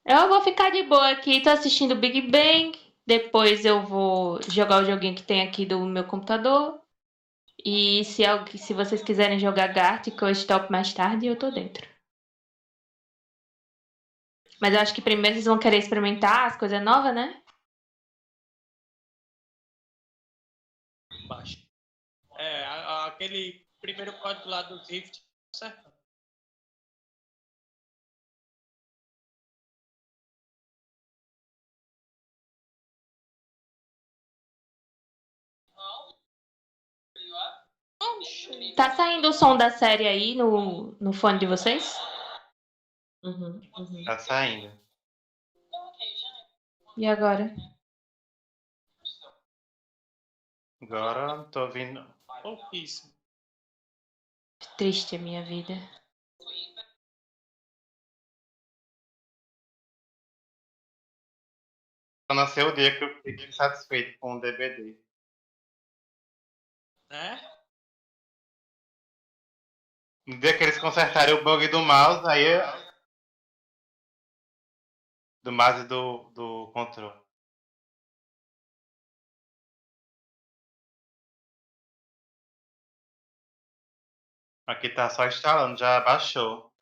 Eu vou ficar de boa aqui. Tô assistindo Big Bang. Depois eu vou jogar o joguinho que tem aqui do meu computador. E se vocês quiserem jogar Gartic ou Stop mais tarde, eu tô dentro. Mas eu acho que primeiro vocês vão querer experimentar as coisas novas, né? Baixo. É, aquele primeiro código lá do Rift, certo? Tá saindo o som da série aí no fone de vocês? Tá saindo. E agora? Agora não tô ouvindo. Pouquíssimo. Triste a minha vida. Só nasceu o dia que eu fiquei satisfeito com o DBD. Né? No dia que eles consertarem o bug do mouse, aí do mouse e do controle. Aqui tá só instalando, já baixou.